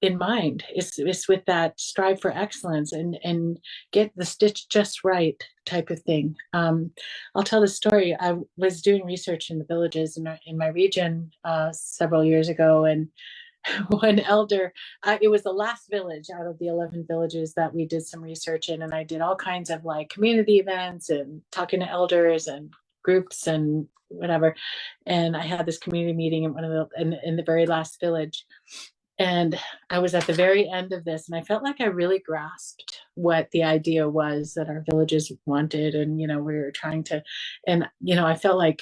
in mind. It's with that strive for excellence and get the stitch just right type of thing. I'll tell the story. I was doing research in the villages in my region several years ago, and one elder, it was the last village out of the 11 villages that we did some research in, and I did all kinds of like community events and talking to elders and groups and whatever. And I had this community meeting in in the very last village, and I was at the very end of this, and I felt like I really grasped what the idea was that our villages wanted, and you know, we were trying to, and you know, I felt like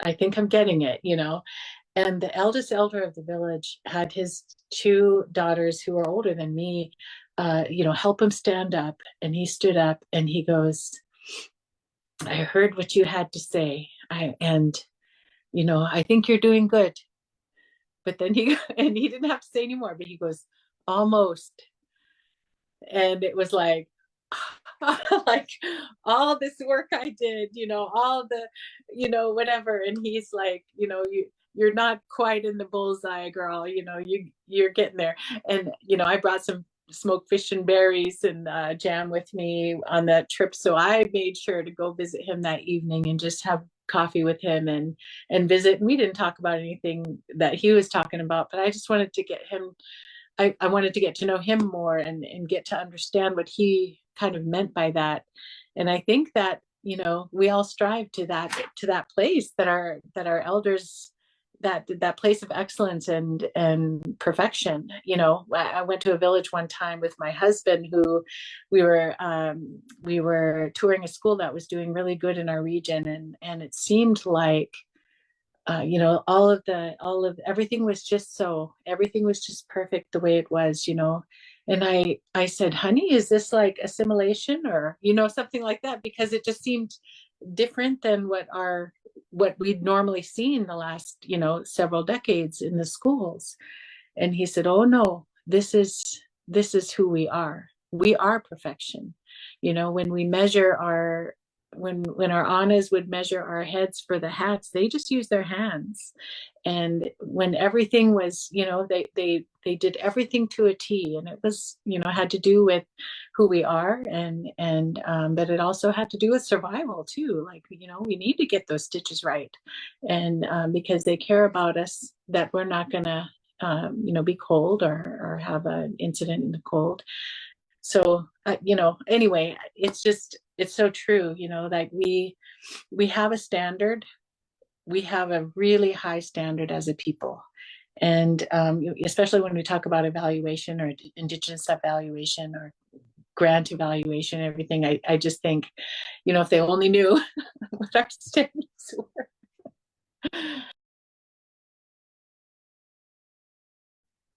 I think I'm getting it, you know. And the eldest elder of the village had his 2 daughters who are older than me, you know, help him stand up. And he stood up and he goes, I heard what you had to say. And I think you're doing good. But then and he didn't have to say anymore, but he goes, almost. And it was like, like all this work I did, all the, whatever. And he's like, you're not quite in the bullseye, girl. You're getting there. And, I brought some smoked fish and berries and jam with me on that trip. So I made sure to go visit him that evening and just have coffee with him and visit. And we didn't talk about anything that he was talking about, but I just wanted to get him, I wanted to get to know him more and get to understand what he kind of meant by that. And I think that, we all strive to that place that our elders, that place of excellence and perfection. I went to a village one time with my husband who we were touring a school that was doing really good in our region, and it seemed like all of everything was just perfect the way it was. And I said, honey, is this like assimilation or something like that, because it just seemed different than what we'd normally seen the last several decades in the schools. And he said, oh no, this is who we are. We are perfection. When we measure when our Annas would measure our heads for the hats, they just used their hands. And when everything was, they did everything to a T, and it was, had to do with who we are, and but it also had to do with survival too. Like, we need to get those stitches right, and because they care about us, that we're not gonna, be cold or have an incident in the cold. So, anyway, it's so true, like we have a standard. We have a really high standard as a people. And especially when we talk about evaluation or Indigenous evaluation or grant evaluation, everything, I just think, if they only knew what our standards were.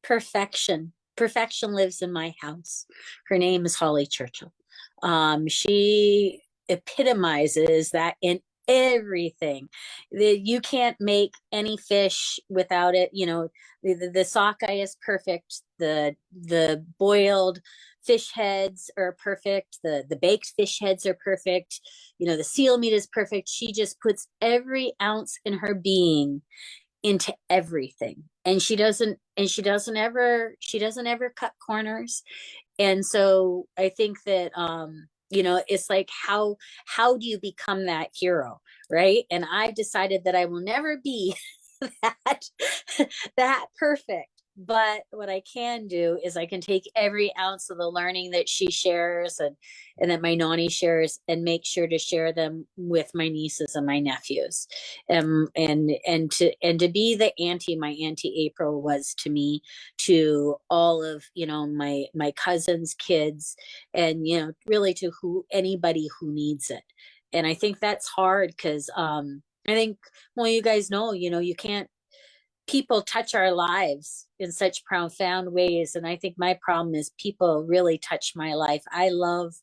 Perfection. Perfection lives in my house. Her name is Holly Churchill. She epitomizes that in everything. You can't make any fish without it. The sockeye is perfect. The boiled fish heads are perfect. The baked fish heads are perfect. The seal meat is perfect. She just puts every ounce in her being into everything, and she doesn't ever cut corners. And so I think that it's like, how do you become that hero, right? And I've decided that I will never be that that perfect. But what I can do is I can take every ounce of the learning that she shares and that my Nani shares, and make sure to share them with my nieces and my nephews. And to be the auntie my Auntie April was to me, to all of my cousins' kids, and really to anybody who needs it. And I think that's hard because I think, well, you guys know, you can't, people touch our lives in such profound ways. And I think my problem is people really touch my life. I love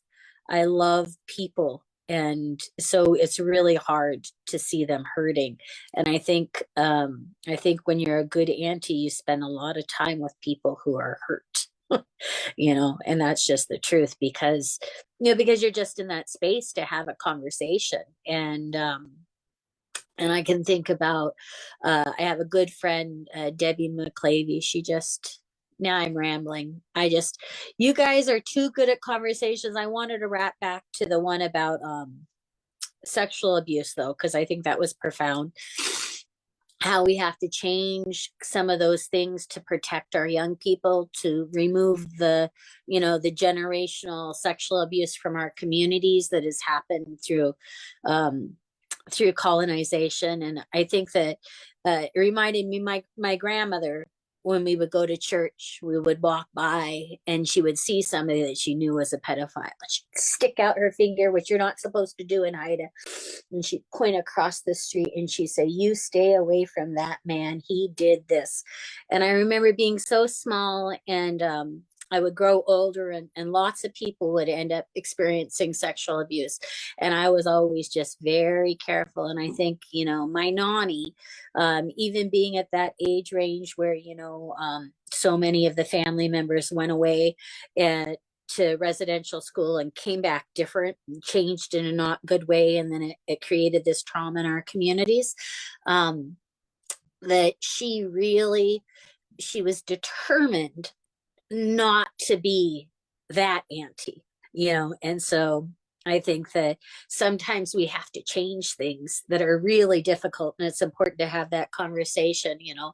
people. And so it's really hard to see them hurting. And I think when you're a good auntie, you spend a lot of time with people who are hurt. And that's just the truth, because you're just in that space to have a conversation. And I can think about, I have a good friend, Debbie McClavey. Now I'm rambling. You guys are too good at conversations. I wanted to wrap back to the one about sexual abuse, though, because I think that was profound. How we have to change some of those things to protect our young people, to remove the generational sexual abuse from our communities that has happened through colonization. And I think that it reminded me, my grandmother, when we would go to church, we would walk by and she would see somebody that she knew was a pedophile. She'd stick out her finger, which you're not supposed to do in Haida, and she'd point across the street and she'd say, you stay away from that man, he did this. And I remember being so small and I would grow older, and lots of people would end up experiencing sexual abuse. And I was always just very careful. And I think, you know, my nanny, even being at that age range where, you know, so many of the family members went away and to residential school and came back different and changed in a not good way. And then it created this trauma in our communities. That she was determined not to be that auntie, you know. And so I think that sometimes we have to change things that are really difficult, and it's important to have that conversation, you know,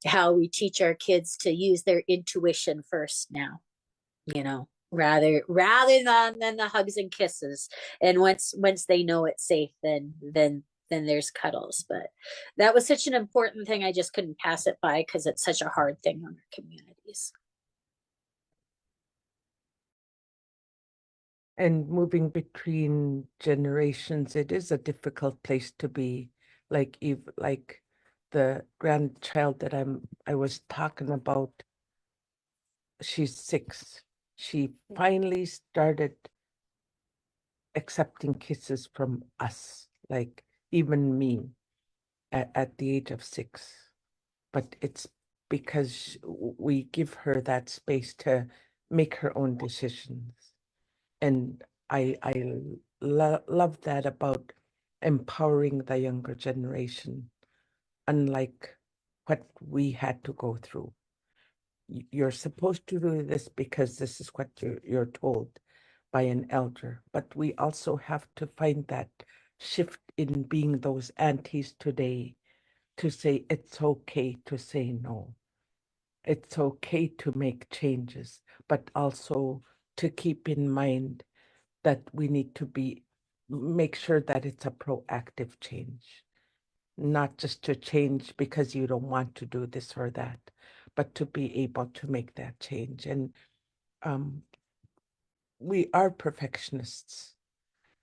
how we teach our kids to use their intuition first now, you know, rather than the hugs and kisses. And once they know it's safe, then there's cuddles. But that was such an important thing. I just couldn't pass it by because it's such a hard thing on our communities. And moving between generations, it is a difficult place to be. Like like the grandchild that I was talking about, she's 6. She finally started accepting kisses from us, like even me, at the age of 6. But it's because we give her that space to make her own decisions. And I love that about empowering the younger generation, unlike what we had to go through. You're supposed to do this because this is what you're told by an elder, but we also have to find that shift in being those aunties today, to say it's okay to say no. It's okay to make changes, but also to keep in mind that we need to make sure that it's a proactive change, not just to change because you don't want to do this or that, but to be able to make that change. And we are perfectionists,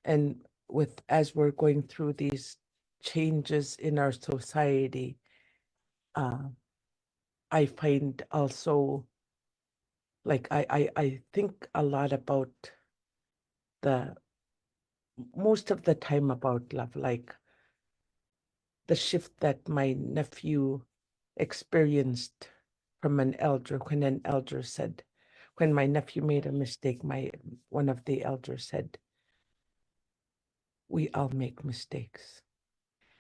and as we're going through these changes in our society, I find also, like, I think a lot about most of the time about love, like the shift that my nephew experienced from an elder, when an elder said, when my nephew made a mistake, one of the elders said, "We all make mistakes."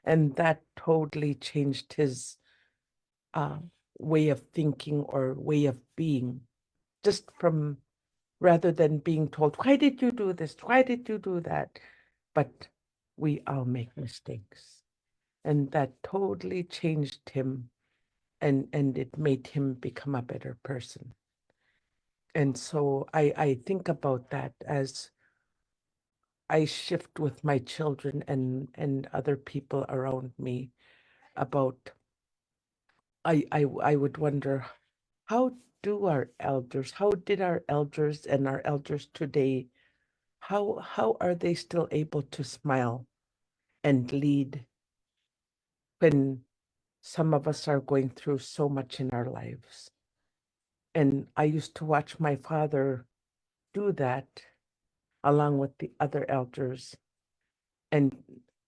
And that totally changed his way of thinking or way of being, just from, rather than being told, "Why did you do this? Why did you do that?" But we all make mistakes. And that totally changed him, and it made him become a better person. And so I think about that as I shift with my children and other people around me about, I would wonder, how did our elders and our elders today, how are they still able to smile and lead when some of us are going through so much in our lives? And I used to watch my father do that along with the other elders. And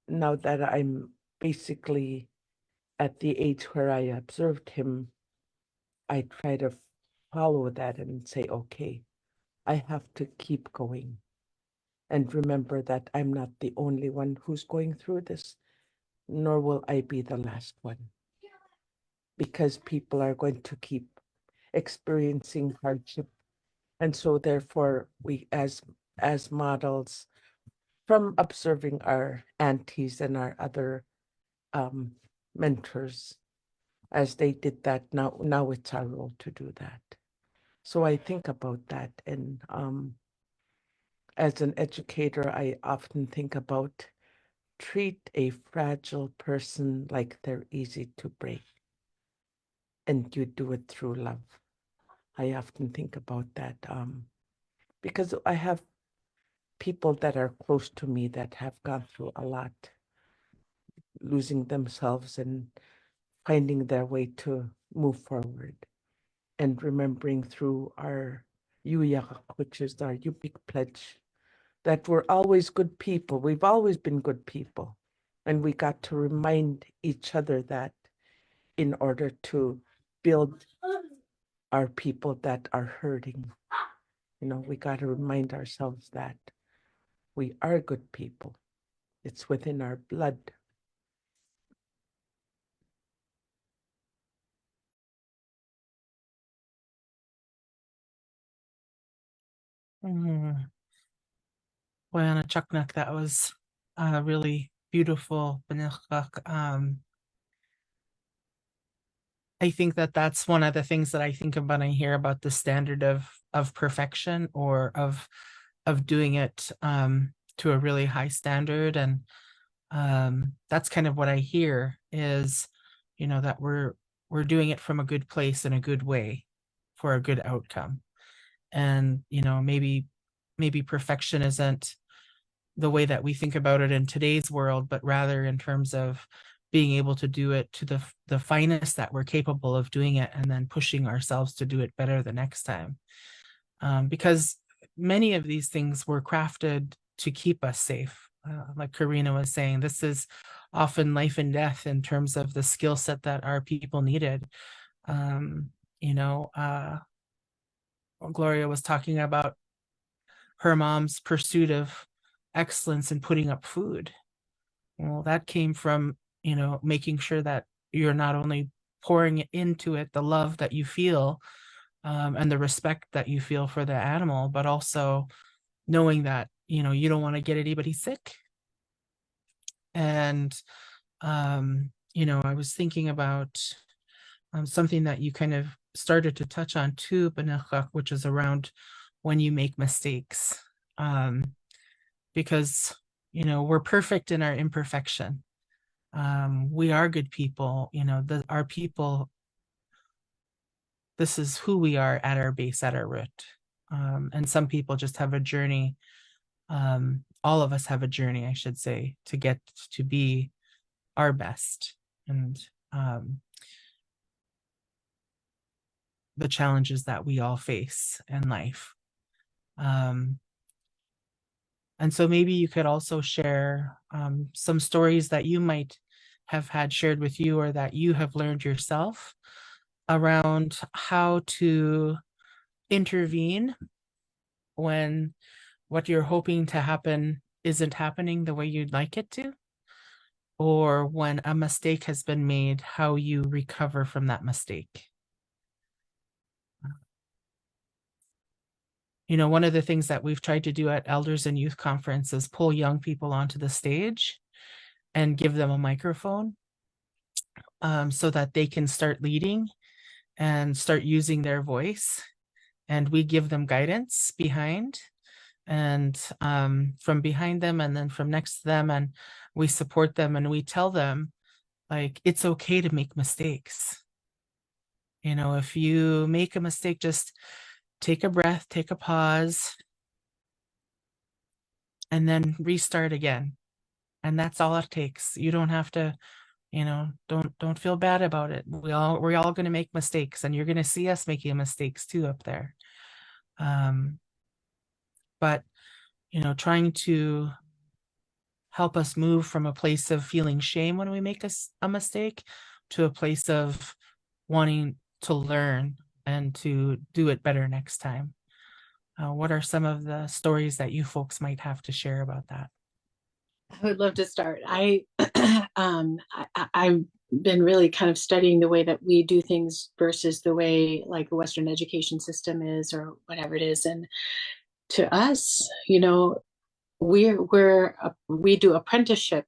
now that I'm basically at the age where I observed him, I try to follow that and say, okay, I have to keep going. And remember that I'm not the only one who's going through this, nor will I be the last one. Because people are going to keep experiencing hardship. And so therefore we as models, from observing our aunties and our other mentors, as they did that, now it's our role to do that. So I think about that. And as an educator, I often think about, treat a fragile person like they're easy to break, and you do it through love. I often think about that because I have people that are close to me that have gone through a lot, losing themselves and finding their way to move forward. and remembering through our Yuyak, which is our Yupik pledge, that we're always good people. We've always been good people. And we got to remind each other that in order to build our people that are hurting. You know, we got to remind ourselves that we are good people. It's within our blood. Well, Chaknak, that was really beautiful. I think that that's one of the things that I think about when I hear about the standard of perfection, or of doing it to a really high standard. And that's kind of what I hear is, you know, that we're doing it from a good place in a good way for a good outcome. And, you know, maybe perfection isn't the way that we think about it in today's world, but rather in terms of being able to do it to the finest that we're capable of doing it, and then pushing ourselves to do it better the next time. Because many of these things were crafted to keep us safe. Like Karina was saying, this is often life and death in terms of the skill set that our people needed. You know, Gloria was talking about her mom's pursuit of excellence in putting up food. Well, that came from, you know, making sure that you're not only pouring into it the love that you feel, and the respect that you feel for the animal, but also knowing that, you know, you don't want to get anybody sick. And, you know, I was thinking about something that you kind of started to touch on too, Benachak, which is around when you make mistakes. Because, you know, we're perfect in our imperfection. We are good people, you know, our people, this is who we are at our base, at our root. And some people just have a journey. All of us have a journey, I should say, to get to be our best. And the challenges that we all face in life. And so maybe you could also share some stories that you might have had shared with you, or that you have learned yourself around how to intervene when what you're hoping to happen isn't happening the way you'd like it to, or when a mistake has been made, how you recover from that mistake. You know, one of the things that we've tried to do at Elders and Youth Conference is pull young people onto the stage and give them a microphone, so that they can start leading and start using their voice. And we give them guidance behind, and from behind them, and then from next to them, and we support them, and we tell them, like, it's okay to make mistakes. You know, if you make a mistake, just take a breath, take a pause, and then restart again. And that's all it takes. You don't have to, you know, don't feel bad about it. We're all going to make mistakes, and you're going to see us making mistakes too up there. But, you know, trying to help us move from a place of feeling shame when we make a mistake to a place of wanting to learn and to do it better next time. What are some of the stories that you folks might have to share about that? I would love to start. I've been really kind of studying the way that we do things versus the way like the Western education system is, or whatever it is. And to us, you know, we do apprenticeship,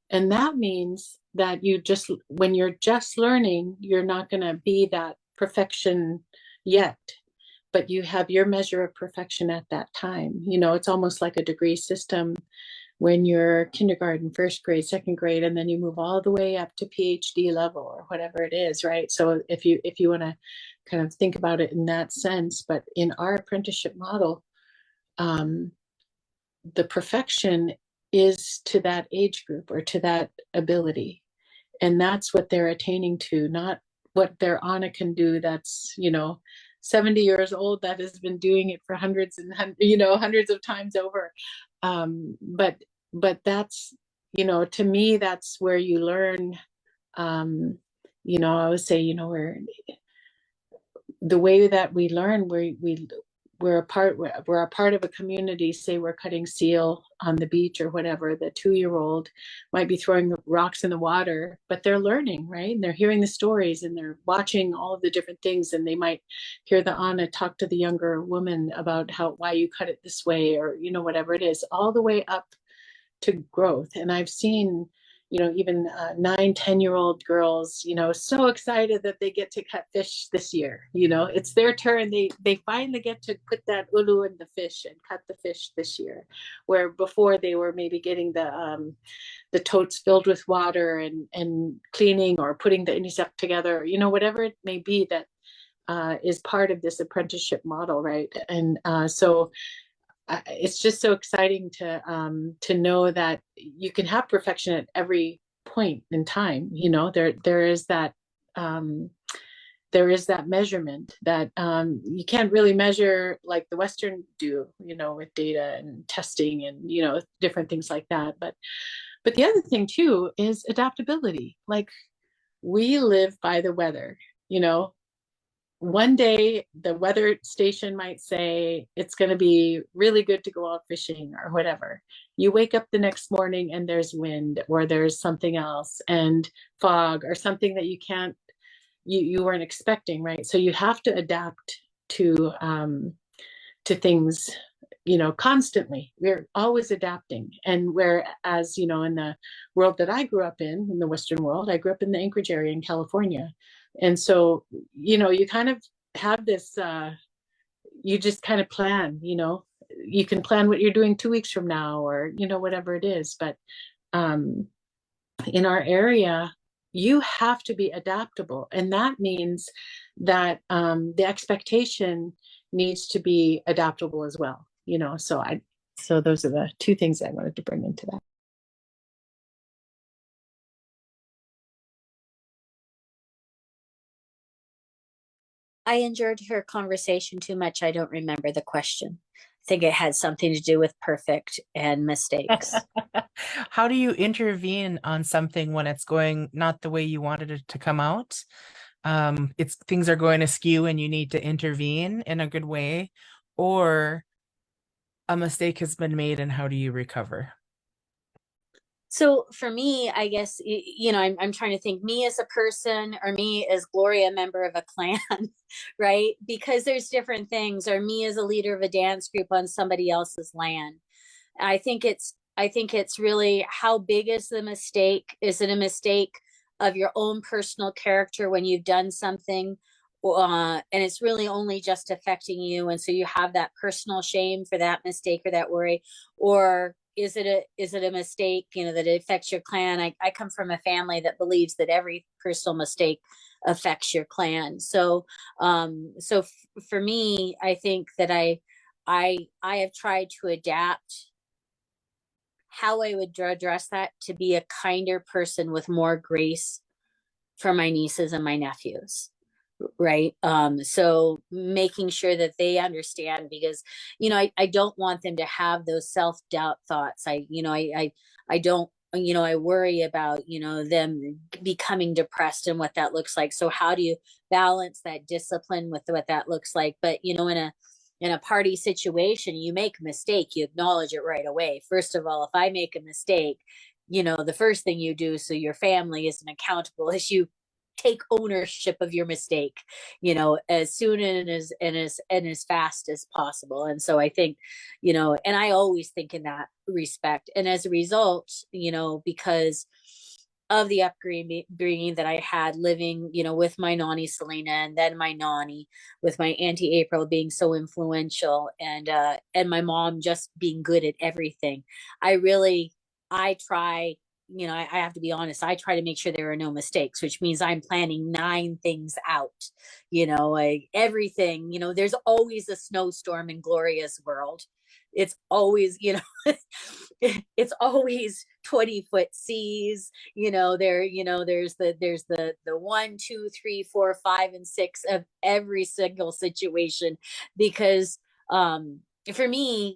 and that means that when you're just learning, you're not going to be that perfection yet, but you have your measure of perfection at that time. You know, it's almost like a degree system when you're kindergarten, first grade, second grade, and then you move all the way up to PhD level or whatever it is, right? So if you want to kind of think about it in that sense, but in our apprenticeship model, the perfection is to that age group or to that ability. And that's what they're attaining to, not what their Anna can do, that's, 70 years old, that has been doing it for hundreds and hundreds of times over. But that's, to me, that's where you learn. I always say, the way that we learn, we're a part of a community. Say we're cutting seal on the beach or whatever, the 2-year-old might be throwing rocks in the water, but they're learning, right? And they're hearing the stories and they're watching all of the different things, and they might hear the Anna talk to the younger woman about why you cut it this way, or whatever it is, all the way up to growth. And I've seen even 9-10-year-old girls so excited that they get to cut fish this year. It's their turn. They finally get to put that ulu in the fish and cut the fish this year, where before they were maybe getting the totes filled with water and cleaning or putting the insect together, whatever it may be, that is part of this apprenticeship model, right? And so it's just so exciting to know that you can have perfection at every point in time. There is that measurement that you can't really measure like the Western do, with data and testing and different things like that. But the other thing too is adaptability. Like, we live by the weather. One day the weather station might say it's going to be really good to go out fishing or whatever. You wake up the next morning and there's wind, or there's something else, and fog, or something that you weren't expecting, right? So you have to adapt to things, constantly. We're always adapting. And whereas, in the world that I grew up in the Western world, I grew up in the Anchorage area in California. And so, you kind of have this, you just kind of plan, you can plan what you're doing 2 weeks from now, or, whatever it is. But in our area, you have to be adaptable. And that means that the expectation needs to be adaptable as well, so those are the two things I wanted to bring into that. I enjoyed her conversation too much. I don't remember the question. I think it had something to do with perfect and mistakes. How do you intervene on something when it's going not the way you wanted it to come out? Things are going askew and you need to intervene in a good way, or a mistake has been made, and how do you recover? So for me, I guess, I'm trying to think, me as a person, or me as Gloria, member of a clan, right? Because there's different things, or me as a leader of a dance group on somebody else's land. I think it's really, how big is the mistake? Is it a mistake of your own personal character when you've done something, and it's really only just affecting you, and so you have that personal shame for that mistake or that worry? Or is it a mistake, that it affects your clan? I come from a family that believes that every personal mistake affects your clan. So for me, I think that I have tried to adapt how I would address that to be a kinder person with more grace for my nieces and my nephews. Right. So making sure that they understand, because, I don't want them to have those self-doubt thoughts. I don't, I worry about, them becoming depressed and what that looks like. So how do you balance that discipline with what that looks like? But, in a party situation, you make a mistake, you acknowledge it right away. First of all, if I make a mistake, the first thing you do, so your family isn't accountable, is you take ownership of your mistake, as soon and as fast as possible. And so I think, and I always think in that respect. And as a result, because of the upbringing that I had living, with my nanny Selena, and then my nanny, with my Auntie April being so influential, and my mom just being good at everything. I try, I have to be honest, I try to make sure there are no mistakes, which means I'm planning 9 things out, like everything, there's always a snowstorm in Gloria's world. it's always, it's always 20-foot seas, there's the 1, 2, 3, 4, 5, and 6 of every single situation, because for me,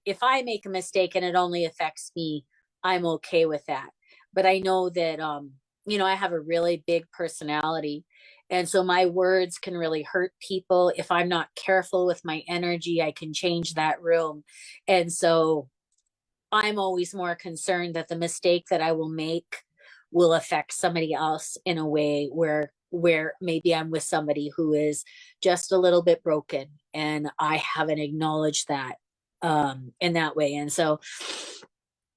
if I make a mistake and it only affects me, I'm okay with that. But I know that I have a really big personality, and so my words can really hurt people. If I'm not careful with my energy, I can change that room. And so I'm always more concerned that the mistake that I will make will affect somebody else in a way where maybe I'm with somebody who is just a little bit broken and I haven't acknowledged that in that way. And so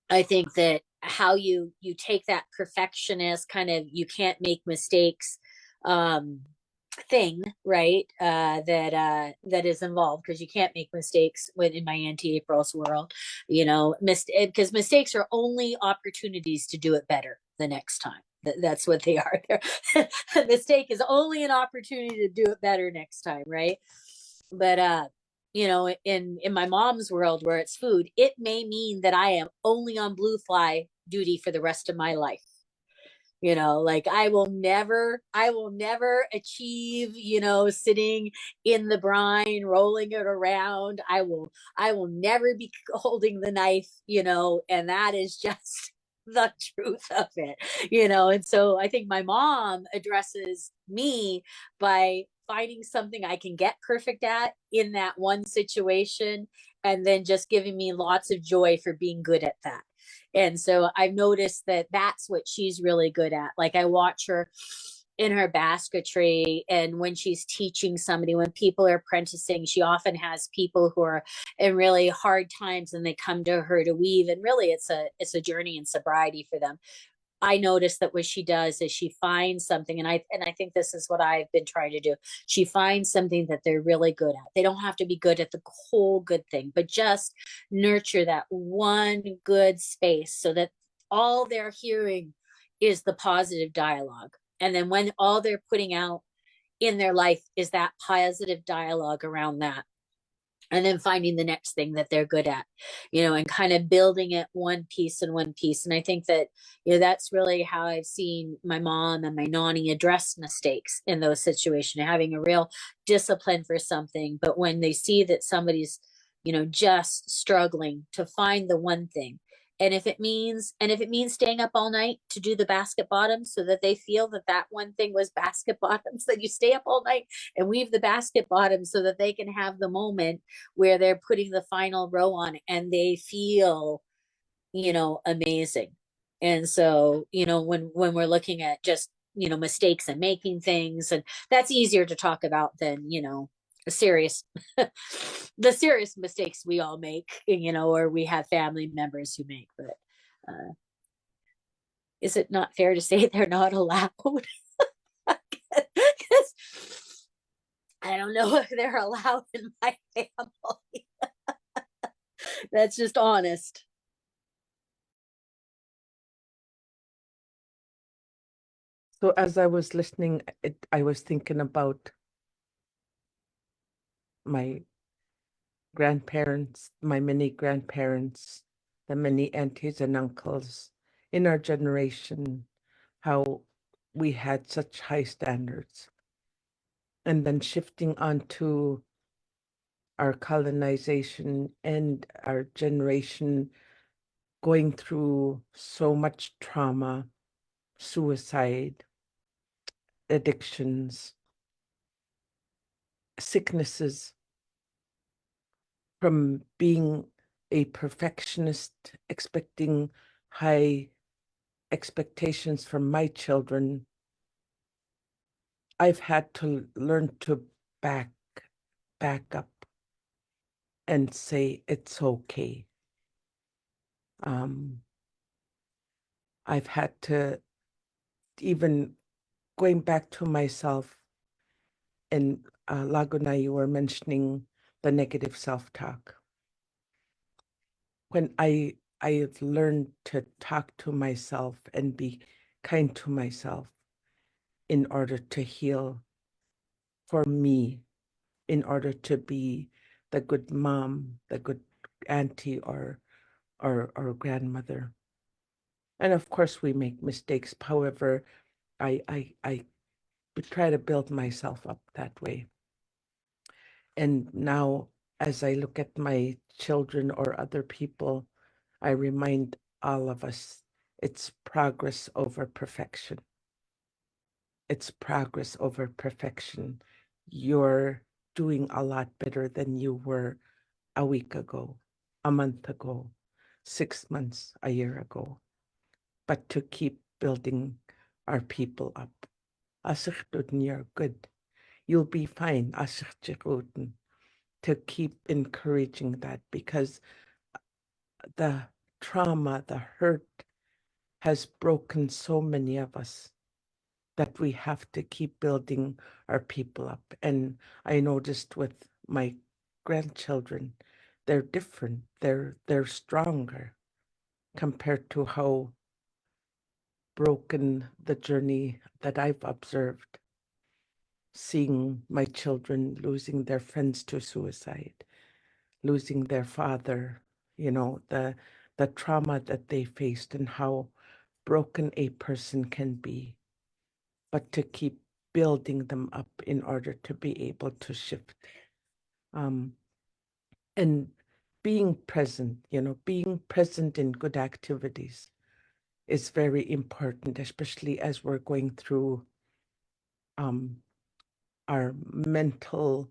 I think that how you take that perfectionist kind of, you can't make mistakes thing, right? That is involved, because you can't make mistakes when in my Auntie April's world, because mistakes are only opportunities to do it better the next time. That's what they are. A mistake is only an opportunity to do it better next time, right? But in my mom's world, where it's food, it may mean that I am only on blue fly duty for the rest of my life. Like I will never achieve, sitting in the brine, rolling it around. I will never be holding the knife, and that is just the truth of it, and so I think my mom addresses me by finding something I can get perfect at in that one situation, and then just giving me lots of joy for being good at that. And so I've noticed that that's what she's really good at. Like I watch her in her basketry, and when she's teaching somebody, when people are apprenticing, she often has people who are in really hard times and they come to her to weave, and really it's a journey in sobriety for them. I noticed that what she does is she finds something, and I think this is what I've been trying to do. She finds something that they're really good at. They don't have to be good at the whole good thing, but just nurture that one good space so that all they're hearing is the positive dialogue. And then when all they're putting out in their life is that positive dialogue around that, and then finding the next thing that they're good at, and kind of building it one piece and one piece. And I think that, that's really how I've seen my mom and my nanny address mistakes in those situations, having a real discipline for something. But when they see that somebody's, just struggling to find the one thing, and if it means staying up all night to do the basket bottoms so that they feel that one thing was basket bottoms, then you stay up all night and weave the basket bottoms so that they can have the moment where they're putting the final row on and they feel, amazing. And so, when we're looking at just, mistakes and making things, and that's easier to talk about than, serious the serious mistakes we all make, or we have family members who make. But is it not fair to say they're not allowed? I don't know if they're allowed in my family. That's just honest. So as I was listening, I was thinking about my grandparents, my many grandparents, the many aunties and uncles in our generation, how we had such high standards. And then shifting onto our colonization and our generation going through so much trauma, suicide, addictions, sicknesses, from being a perfectionist, expecting high expectations from my children, I've had to learn to back up and say it's okay. I've had to, even going back to myself, and Laguna, you were mentioning the negative self-talk. When I've learned to talk to myself and be kind to myself in order to heal for me, in order to be the good mom, the good auntie or grandmother. And of course we make mistakes. However, I try to build myself up that way. And now as I look at my children or other people, I remind all of us it's progress over perfection. It's progress over perfection. You're doing a lot better than you were a week ago, a month ago, 6 months, a year ago. But to keep building our people up. Asichduden, you're good. You'll be fine. Asichduden. To keep encouraging that, because the trauma, the hurt has broken so many of us that we have to keep building our people up. And I noticed with my grandchildren, they're different. They're stronger compared to how broken the journey that I've observed, seeing my children losing their friends to suicide, losing their father, the trauma that they faced and how broken a person can be, but to keep building them up in order to be able to shift. And being present, being present in good activities is very important, especially as we're going through our mental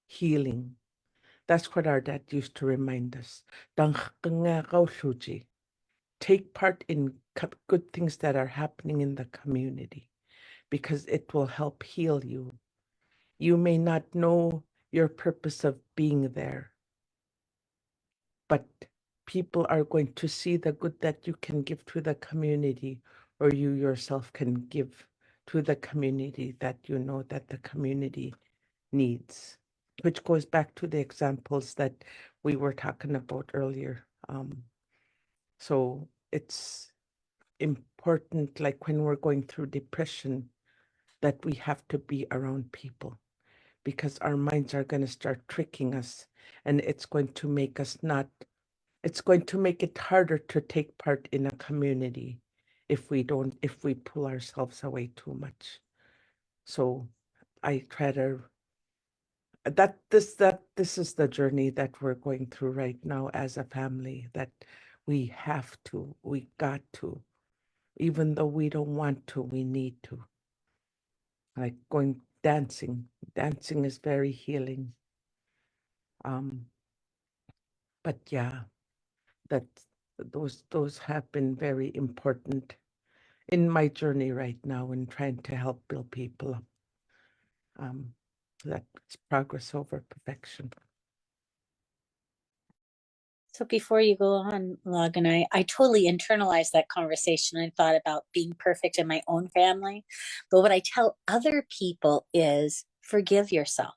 healing. That's what our dad used to remind us. Take part in good things that are happening in the community, because it will help heal you. You may not know your purpose of being there, but people are going to see the good that you can give to the community, or you yourself can give to the community that you know that the community needs, which goes back to the examples that we were talking about earlier. So it's important, like when we're going through depression, that we have to be around people, because our minds are going to start tricking us, and it's going to make it harder to take part in a community if we pull ourselves away too much. So I try to this is the journey that we're going through right now as a family, that we got to, even though we don't want to, we need to. Like going dancing is very healing. But yeah, that those have been very important in my journey right now in trying to help build people up. That's progress over perfection. So before you go on, Logan, I totally internalized that conversation. I thought about being perfect in my own family. But what I tell other people is forgive yourself.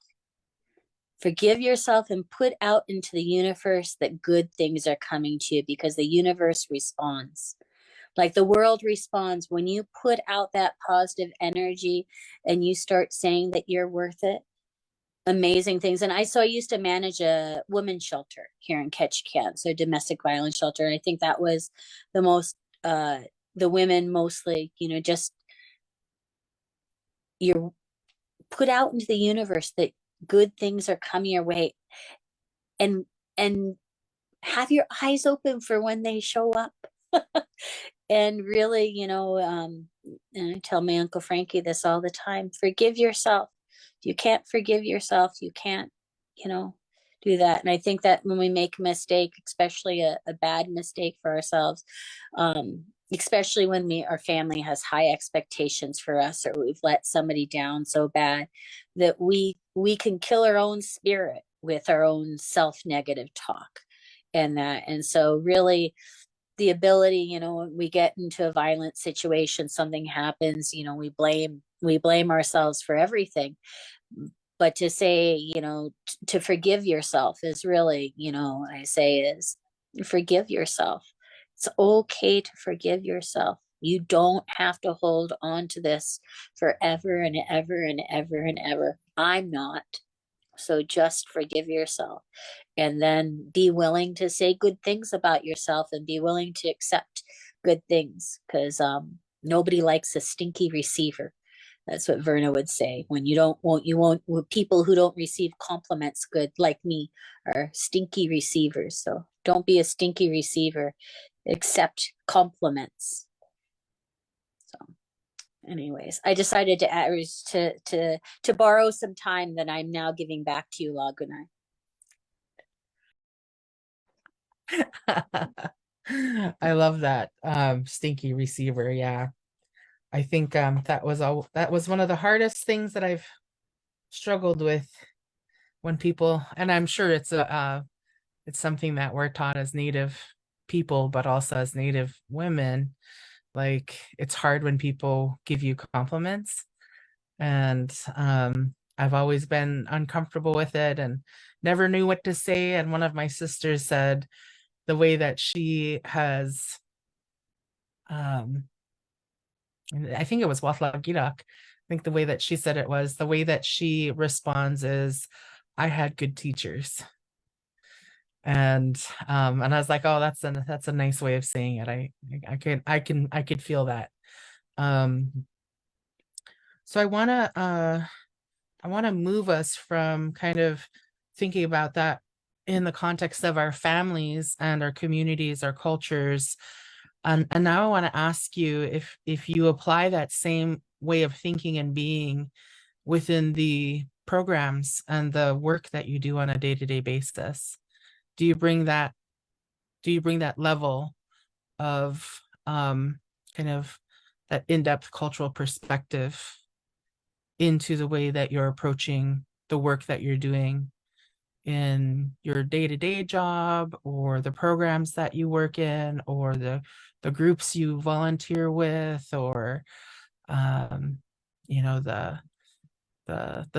Forgive yourself and put out into the universe that good things are coming to you, because the universe responds. Like the world responds when you put out that positive energy and you start saying that you're worth it. Amazing things. And I used to manage a women's shelter here in Ketchikan, so domestic violence shelter. And I think that was the most, the women mostly, just you're put out into the universe that good things are coming your way, and have your eyes open for when they show up. And really, and I tell my Uncle Frankie this all the time, forgive yourself. If you can't forgive yourself, you can't, do that. And I think that when we make a mistake, especially a bad mistake for ourselves, especially when our family has high expectations for us, or we've let somebody down so bad, that we can kill our own spirit with our own self-negative talk. And so really, the ability, when we get into a violent situation, something happens, we blame ourselves for everything. But to say, to forgive yourself is really, I say is forgive yourself. It's okay to forgive yourself. You don't have to hold on to this forever and ever and ever and ever. I'm not. So just forgive yourself, and then be willing to say good things about yourself and be willing to accept good things, because nobody likes a stinky receiver. That's what Verna would say. When you won't, people who don't receive compliments good, like me, are stinky receivers. So don't be a stinky receiver. Accept compliments. So anyways, I decided to borrow some time that I'm now giving back to you, Lagunai. I love that stinky receiver. Yeah. I think that was one of the hardest things that I've struggled with when people, and I'm sure it's something that we're taught as Native people, but also as Native women. Like, it's hard when people give you compliments, and I've always been uncomfortable with it and never knew what to say. And one of my sisters said the way that she has, I think it was Watlagirak. I think the way that she said it was, the way that she responds is, I had good teachers. And I was like, oh, that's a nice way of saying it. I could feel that. So I wanna move us from kind of thinking about that in the context of our families and our communities, our cultures. And now I want to ask you if you apply that same way of thinking and being within the programs and the work that you do on a day-to-day basis. Do you bring that level of kind of that in-depth cultural perspective into the way that you're approaching the work that you're doing in your day-to-day job, or the programs that you work in, or the groups you volunteer with, or you know, the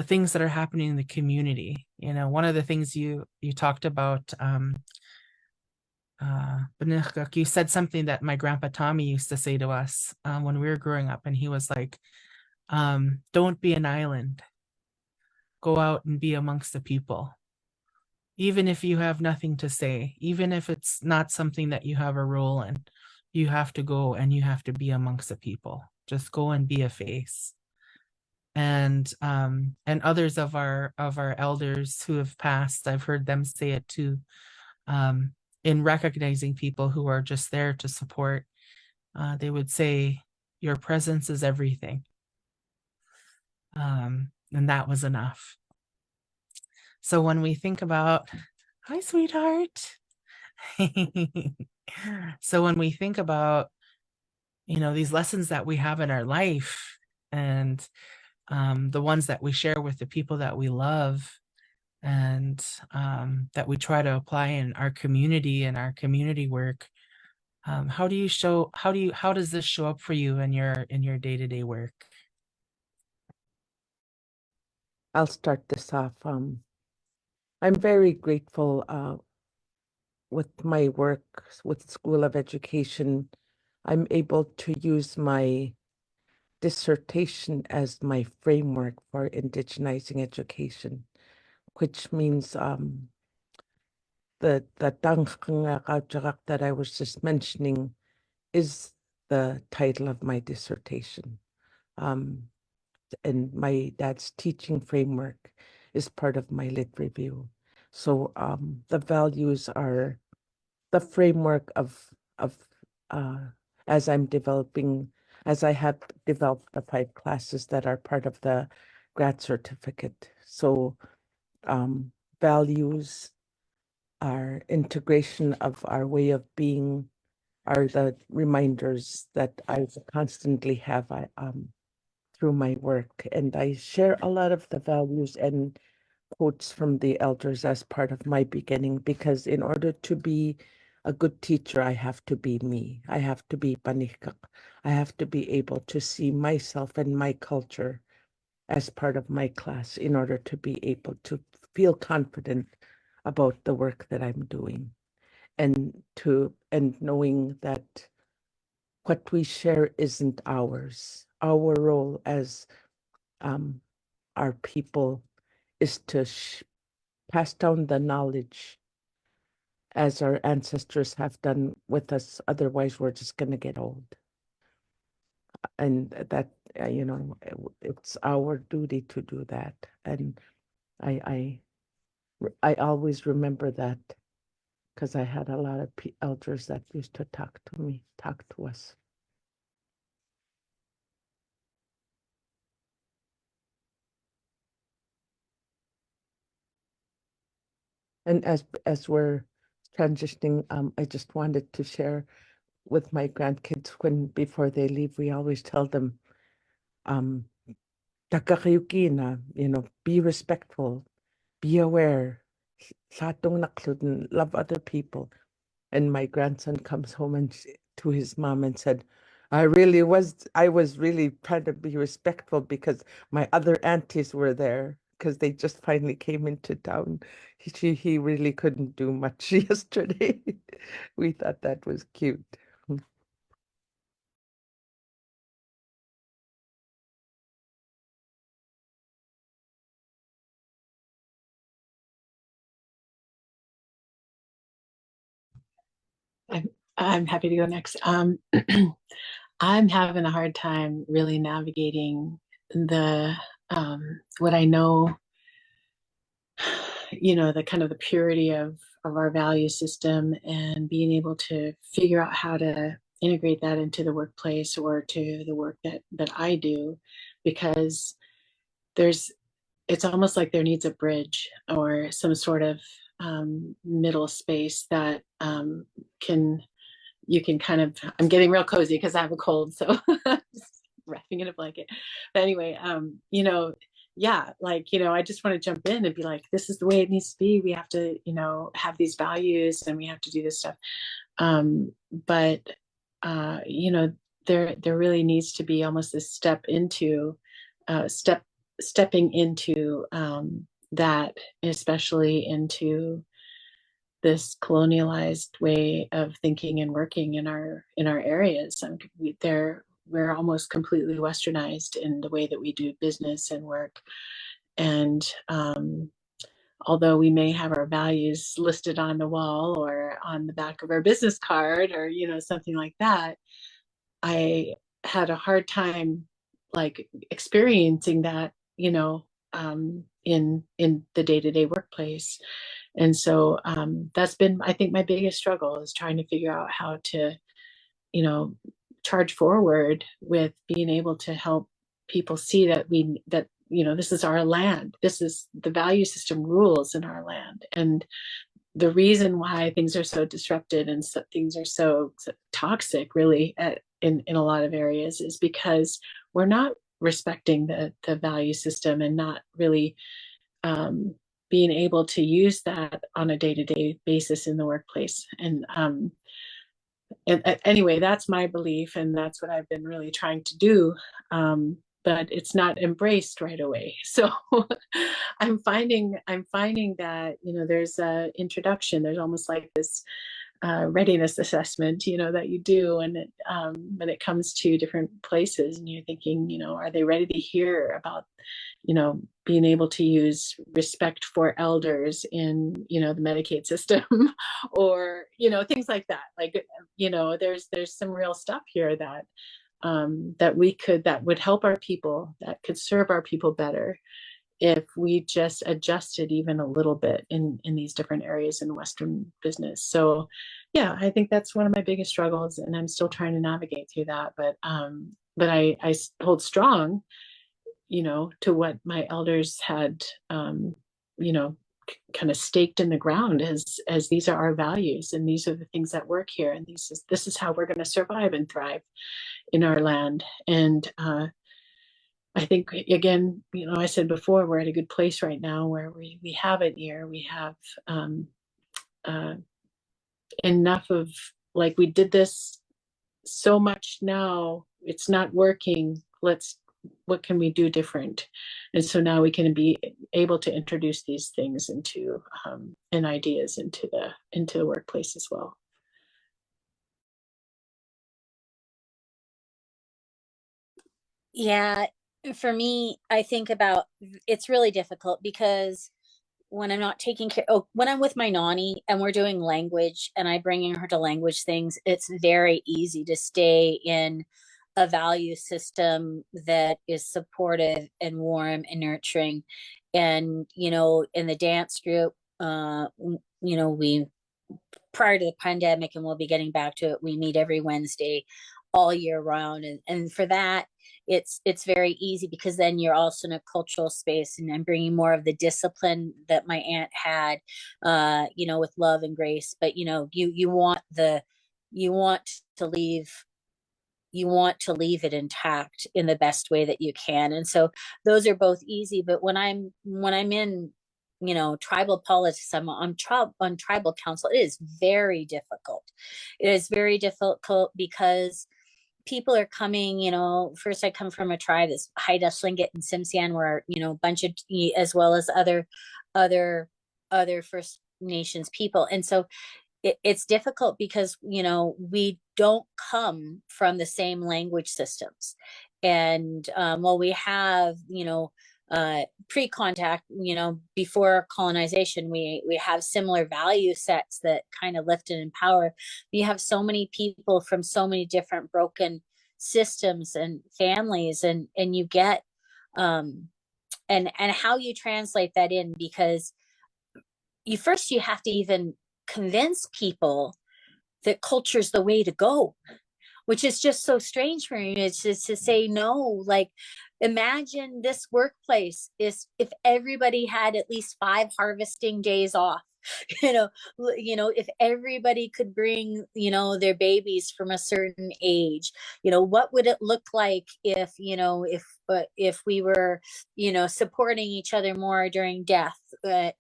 things that are happening in the community? You know, one of the things you talked about, you said something that my grandpa Tommy used to say to us when we were growing up, and he was like, don't be an island, go out and be amongst the people. Even if you have nothing to say, even if it's not something that you have a role in, you have to go and you have to be amongst the people. Just go and be a face. And others of our elders who have passed, I've heard them say it too, in recognizing people who are just there to support. They would say, your presence is everything. And that was enough. So when we think about, hi, sweetheart. So when we think about, you know, these lessons that we have in our life, and the ones that we share with the people that we love, and that we try to apply in our community and our community work, how does this show up for you in your day-to-day work? I'll start this off. I'm very grateful with my work with School of Education. I'm able to use my dissertation as my framework for indigenizing education, which means the that I was just mentioning is the title of my dissertation. And my dad's teaching framework is part of my lit review. So the values are the framework of as I have developed the 5 classes that are part of the grad certificate. So values, our integration of our way of being, are the reminders that I constantly have through my work. And I share a lot of the values and quotes from the elders as part of my beginning, because in order to be a good teacher, I have to be me. I have to be panikak. I have to be able to see myself and my culture as part of my class in order to be able to feel confident about the work that I'm doing, and knowing that what we share isn't ours. Our role as our people is to pass down the knowledge as our ancestors have done with us. Otherwise, we're just going to get old. And that, it's our duty to do that. And I always remember that because I had a lot of elders that used to talk to us. And as we're transitioning, I just wanted to share with my grandkids before they leave, we always tell them, "Takakayuki be respectful, be aware, love other people." And my grandson comes home to his mom and said, I was really trying to be respectful because my other aunties were there because they just finally came into town. He really couldn't do much yesterday. We thought that was cute. I'm happy to go next. I'm having a hard time really navigating the what I know, the kind of the purity of our value system and being able to figure out how to integrate that into the workplace or to the work that I do, because it's almost like there needs a bridge or some sort of middle space that you can kind of, I'm getting real cozy because I have a cold, so just wrapping in a blanket. But anyway, yeah, I just want to jump in and be like, this is the way it needs to be. We have to, have these values and we have to do this stuff. But there really needs to be almost this stepping into that, especially into this colonialized way of thinking and working in our areas. We're almost completely westernized in the way that we do business and work. And although we may have our values listed on the wall or on the back of our business card or something like that, I had a hard time experiencing that in the day-to-day workplace. And so that's been, I think, my biggest struggle is trying to figure out how to charge forward with being able to help people see that this is our land, this is the value system rules in our land. And the reason why things are so disrupted and things are so toxic really in a lot of areas is because we're not respecting the value system and not really being able to use that on a day-to-day basis in the workplace. And anyway, that's my belief, and that's what I've been really trying to do. But it's not embraced right away. So I'm finding that there's a introduction. There's almost like this readiness assessment, that you do, and when it comes to different places, and you're thinking, are they ready to hear about, being able to use respect for elders in, the Medicaid system, or things like that. There's some real stuff here that that would help our people, that could serve our people better if we just adjusted even a little bit in these different areas in Western business. So yeah, I think that's one of my biggest struggles, and I'm still trying to navigate through that. But I hold strong, to what my elders had, kind of staked in the ground as these are our values, and these are the things that work here, and this is how we're going to survive and thrive in our land. And I think, again, I said before, we're at a good place right now where we have it here. We have enough of, we did this so much now, it's not working. What can we do different? And so now we can be able to introduce these things into and ideas into the workplace as well. Yeah, for me, I think about, it's really difficult because when I'm not taking care, when I'm with my nanny and we're doing language and I bringing her to language things, it's very easy to stay in a value system that is supportive and warm and nurturing. And, you know, in the dance group, you know, we, prior to the pandemic, and we'll be getting back to it, we meet every Wednesday all year round. And for that, it's very easy because then you're also in a cultural space, and I'm bringing more of the discipline that my aunt had, you know, with love and grace. But, you know, you want to leave, you want to leave it intact in the best way that you can. And so those are both easy. But when I'm in, you know, tribal politics, I'm on tribal council, it is very difficult. It is very difficult because people are coming, you know, first I come from a tribe that's Haida, Tlingit, and Tsimshian, where, you know, a bunch of, as well as other First Nations people. And so it's difficult because, you know, we don't come from the same language systems. And while we have, you know, pre-contact, you know, before colonization, we have similar value sets that kind of lift and empower. You have so many people from so many different broken systems and families, and you get and how you translate that in, because you have to even convince people that culture's the way to go, which is just so strange for me. It's just to say no. Like, imagine this workplace is if everybody had at least 5 harvesting days off. you know if everybody could bring, you know, their babies from a certain age, you know, what would it look like if, you know, if we were, you know, supporting each other more during death,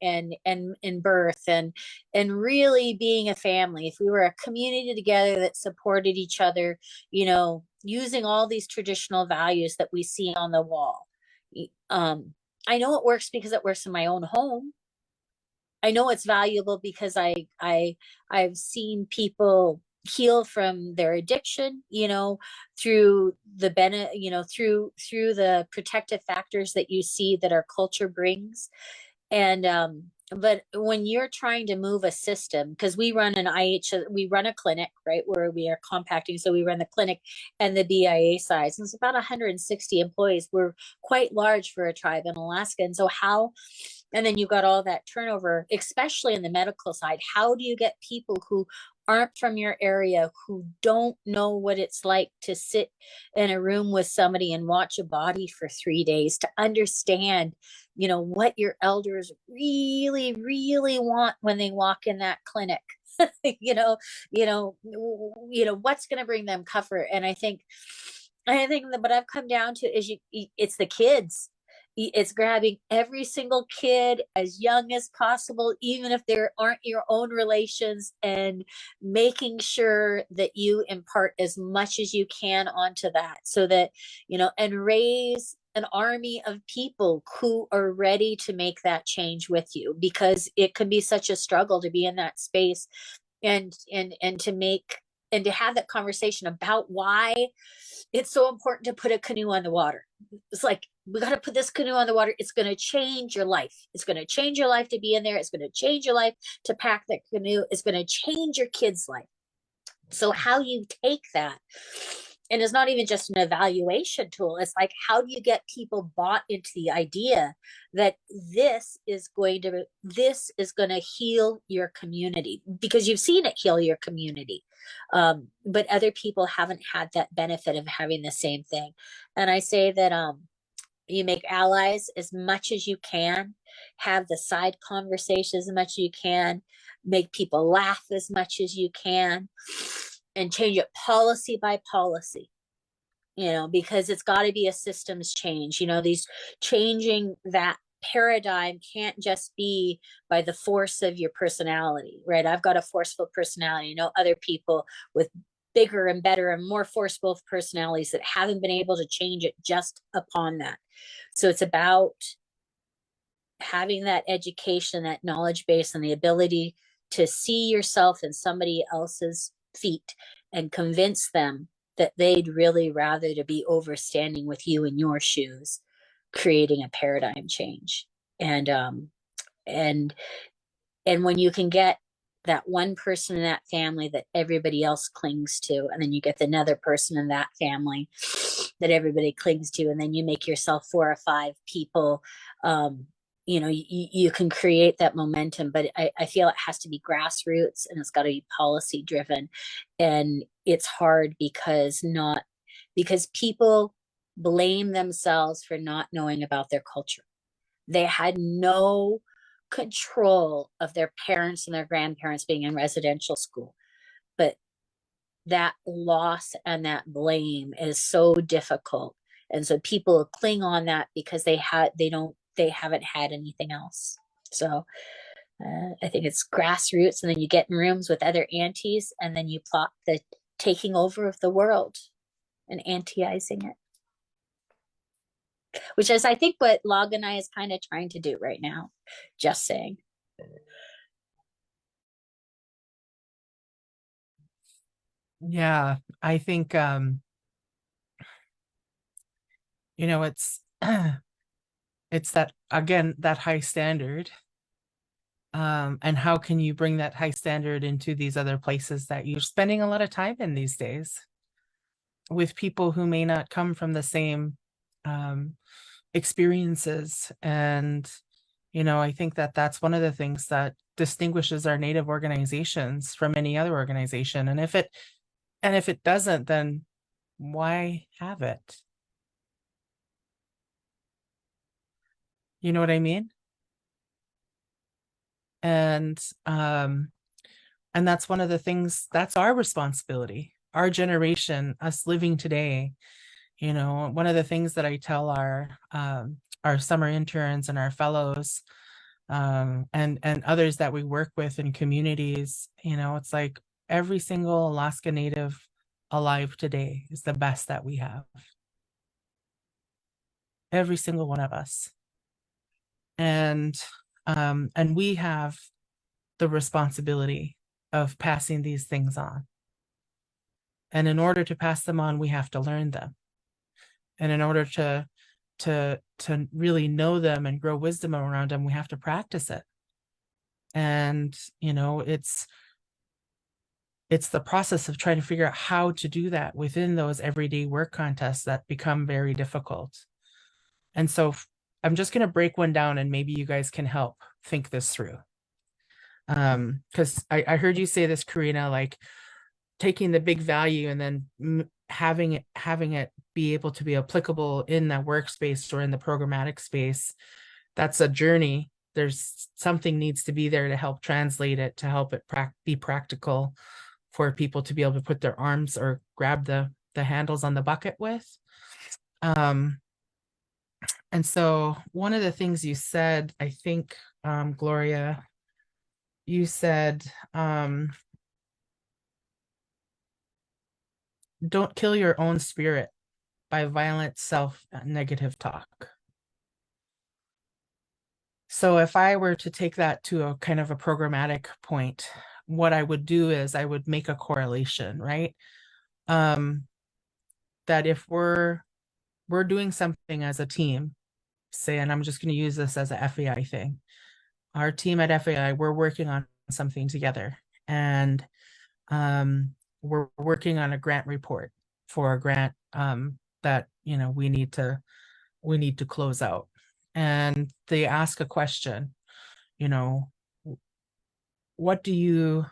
and in birth, and really being a family, if we were a community together that supported each other, you know, using all these traditional values that we see on the wall. I know it works because it works in my own home. I know it's valuable because I've seen people heal from their addiction, you know, through the through the protective factors that you see that our culture brings. And but when you're trying to move a system, because we run we run a clinic, right, where we are compacting. So we run the clinic and the BIA size, and it's about 160 employees. We're quite large for a tribe in Alaska. And so and then you've got all that turnover, especially in the medical side. How do you get people who aren't from your area, who don't know what it's like to sit in a room with somebody and watch a body for 3 days, to understand, you know, what your elders really, really want when they walk in that clinic? you know, what's going to bring them comfort. And I think that what I've come down to is it's the kids. It's grabbing every single kid as young as possible, even if there aren't your own relations, and making sure that you impart as much as you can onto that, so that, you know, and raise an army of people who are ready to make that change with you, because it can be such a struggle to be in that space, and to have that conversation about why it's so important to put a canoe on the water. It's like, we got to put this canoe on the water. It's going to change your life. It's going to change your life to be in there. It's going to change your life to pack that canoe. It's going to change your kid's life. So how you take that, and it's not even just an evaluation tool. It's like, how do you get people bought into the idea that this is going to heal your community, because you've seen it heal your community. But other people haven't had that benefit of having the same thing. And I say that, you make allies as much as you can, have the side conversations as much as you can, make people laugh as much as you can, and change it policy by policy, you know, because it's got to be a systems change. You know, these changing that paradigm can't just be by the force of your personality, right? I've got a forceful personality. You know, other people with bigger and better and more forceful personalities that haven't been able to change it just upon that. So it's about having that education, that knowledge base, and the ability to see yourself in somebody else's feet and convince them that they'd really rather to be overstanding with you in your shoes, creating a paradigm change. And and when you can get that one person in that family that everybody else clings to, and then you get another person in that family that everybody clings to, and then you make yourself 4 or 5 people, you know, you can create that momentum. But I feel it has to be grassroots, and it's got to be policy driven. And it's hard because people blame themselves for not knowing about their culture. They had no control of their parents and their grandparents being in residential school. But that loss and that blame is so difficult. And so people cling on that because they haven't had anything else. So I think it's grassroots, and then you get in rooms with other aunties, and then you plot the taking over of the world and antiizing it, which is, I think, what Log&I is kind of trying to do right now. Just saying. Yeah, I think you know, it's it's that, again, that high standard. And how can you bring that high standard into these other places that you're spending a lot of time in these days with people who may not come from the same experiences? And you know, I think that that's one of the things that distinguishes our Native organizations from any other organization. And if it doesn't, then why have it? You know what I mean? And that's one of the things, that's our responsibility, our generation, us living today. You know, one of the things that I tell our summer interns and our fellows, and others that we work with in communities, you know, it's like every single Alaska Native alive today is the best that we have. Every single one of us. And we have the responsibility of passing these things on. And in order to pass them on, we have to learn them. And in order to really know them and grow wisdom around them, we have to practice it. And you know, it's the process of trying to figure out how to do that within those everyday work contests that become very difficult. And so I'm just going to break one down, and maybe you guys can help think this through. Because I heard you say this, Karina, like taking the big value and then having it be able to be applicable in that workspace or in the programmatic space. That's a journey. There's something needs to be there to help translate it, to help it be practical for people to be able to put their arms or grab the handles on the bucket with. And so one of the things you said, I think, Gloria, you said, don't kill your own spirit by violent self-negative talk. So if I were to take that to a kind of a programmatic point, what I would do is I would make a correlation, right? That if we're doing something as a team, say, and I'm just going to use this as a FAI thing. Our team at FAI, we're working on something together, and we're working on a grant report for a grant that, you know, we need to close out. And they ask a question, you know, what do you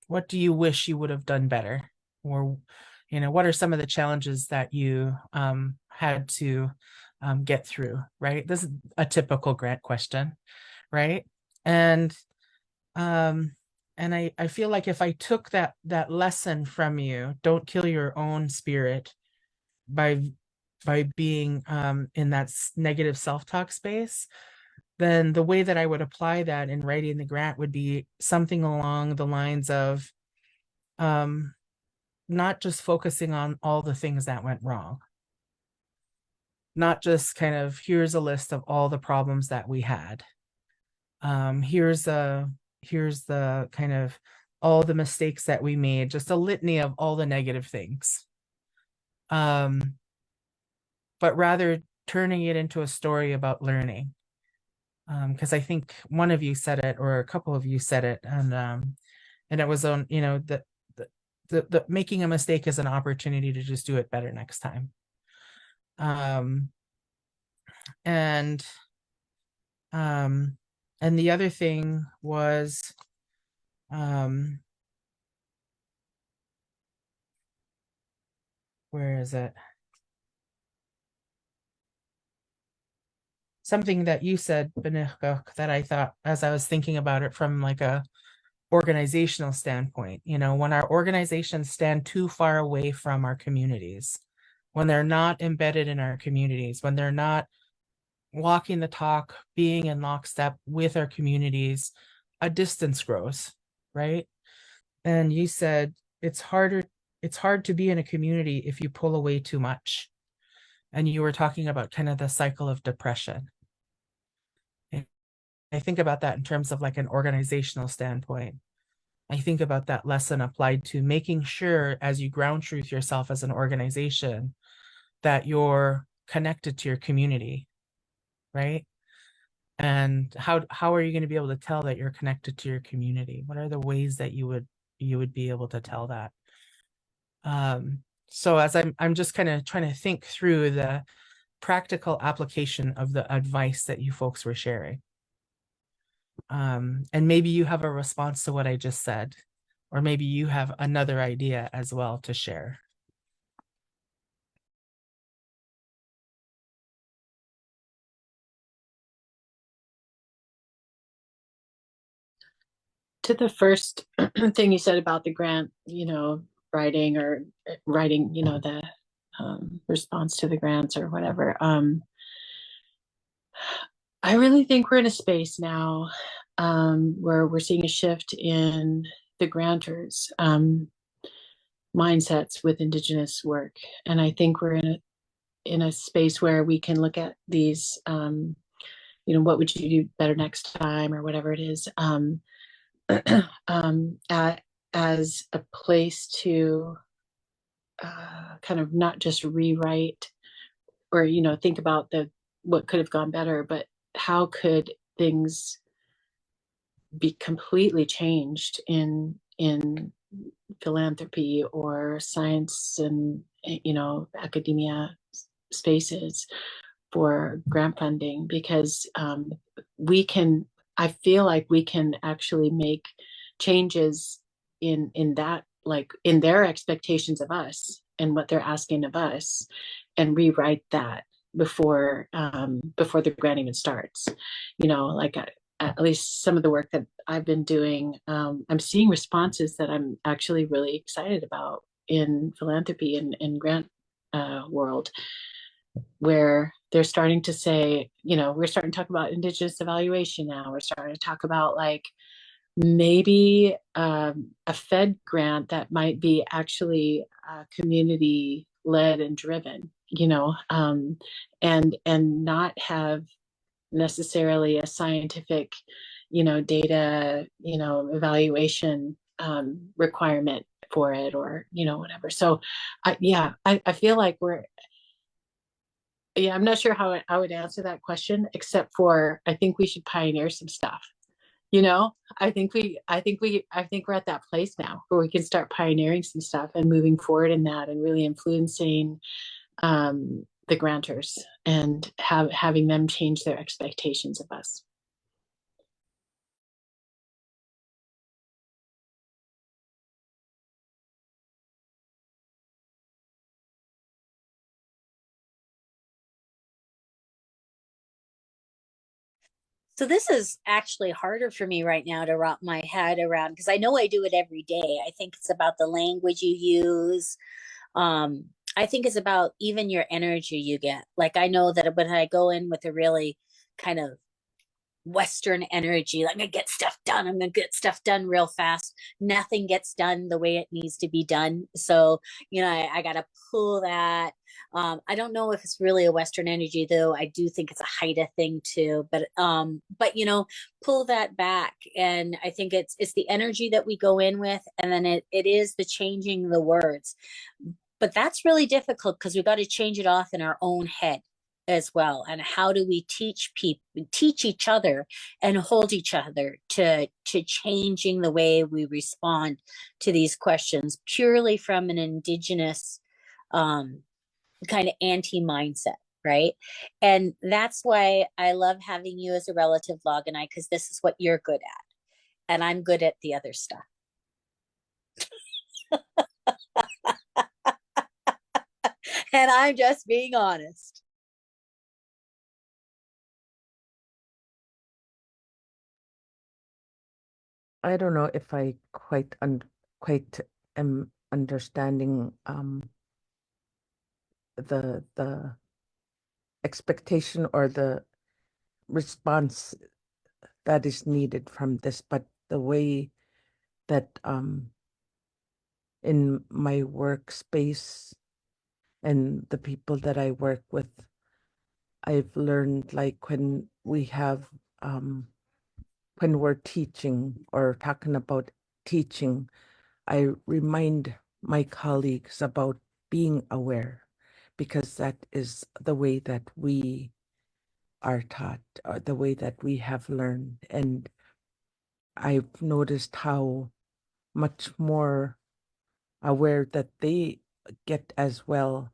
wish you would have done better? Or, you know, what are some of the challenges that you had to get through, right? This is a typical grant question, right? And I feel like if I took that lesson from you, don't kill your own spirit by being in that negative self-talk space, then the way that I would apply that in writing the grant would be something along the lines of not just focusing on all the things that went wrong, not just kind of here's a list of all the problems that we had. Here's the kind of all the mistakes that we made, just a litany of all the negative things. But rather turning it into a story about learning because I think one of you said it, or a couple of you said it, and it was on, you know, the making a mistake is an opportunity to just do it better next time. And the other thing was, where is it? Something that you said, Benechka, that I thought, as I was thinking about it from like a organizational standpoint, you know, when our organizations stand too far away from our communities, when they're not embedded in our communities, when they're not walking the talk, being in lockstep with our communities, a distance grows, right? And you said it's hard to be in a community if you pull away too much. And you were talking about kind of the cycle of depression. And I think about that in terms of like an organizational standpoint. I think about that lesson applied to making sure, as you ground truth yourself as an organization, that you're connected to your community, right? And how are you going to be able to tell that you're connected to your community? What are the ways that you would be able to tell that? So as I'm just kind of trying to think through the practical application of the advice that you folks were sharing. And maybe you have a response to what I just said, or maybe you have another idea as well to share. To the first thing you said about the grant, writing, the response to the grants or whatever. I really think we're in a space now where we're seeing a shift in the grantors' mindsets with Indigenous work. And I think we're in a space where we can look at these, what would you do better next time or whatever it is, as a place to kind of not just rewrite or think about what could have gone better, but how could things be completely changed in philanthropy or science and academia spaces for grant funding, because I feel like we can actually make changes in that, like in their expectations of us and what they're asking of us, and rewrite that before the grant even starts. Like at least some of the work that I've been doing, I'm seeing responses that I'm actually really excited about in philanthropy and grant world, where they're starting to say, we're starting to talk about Indigenous evaluation now. We're starting to talk about like maybe a Fed grant that might be actually community led and driven, and not have necessarily a scientific, data, evaluation requirement for it, or whatever. So I feel like I'm not sure how I would answer that question, except for I think we should pioneer some stuff. I think we're at that place now where we can start pioneering some stuff and moving forward in that, and really influencing the grantors and having them change their expectations of us. So this is actually harder for me right now to wrap my head around, because I know I do it every day. I think it's about the language you use. I think it's about even your energy you get. Like I know that when I go in with a really kind of Western energy, like I'm gonna get stuff done, I'm gonna get stuff done real fast, nothing gets done the way it needs to be done. So I gotta pull that. I don't know if it's really a Western energy, though. I do think it's a Haida thing too, but pull that back. And I think it's the energy that we go in with, and then it is the changing the words. But that's really difficult because we've got to change it off in our own head. as well, and how do we teach each other and hold each other to changing the way we respond to these questions purely from an Indigenous kind of anti mindset, right? And that's why I love having you as a relative, Loganai, because this is what you're good at, and I'm good at the other stuff. And I'm just being honest. I don't know if I quite am understanding the expectation or the response that is needed from this, but the way that in my workspace and the people that I work with, I've learned, like, when we're teaching or talking about teaching, I remind my colleagues about being aware, because that is the way that we are taught, or the way that we have learned. And I've noticed how much more aware that they get as well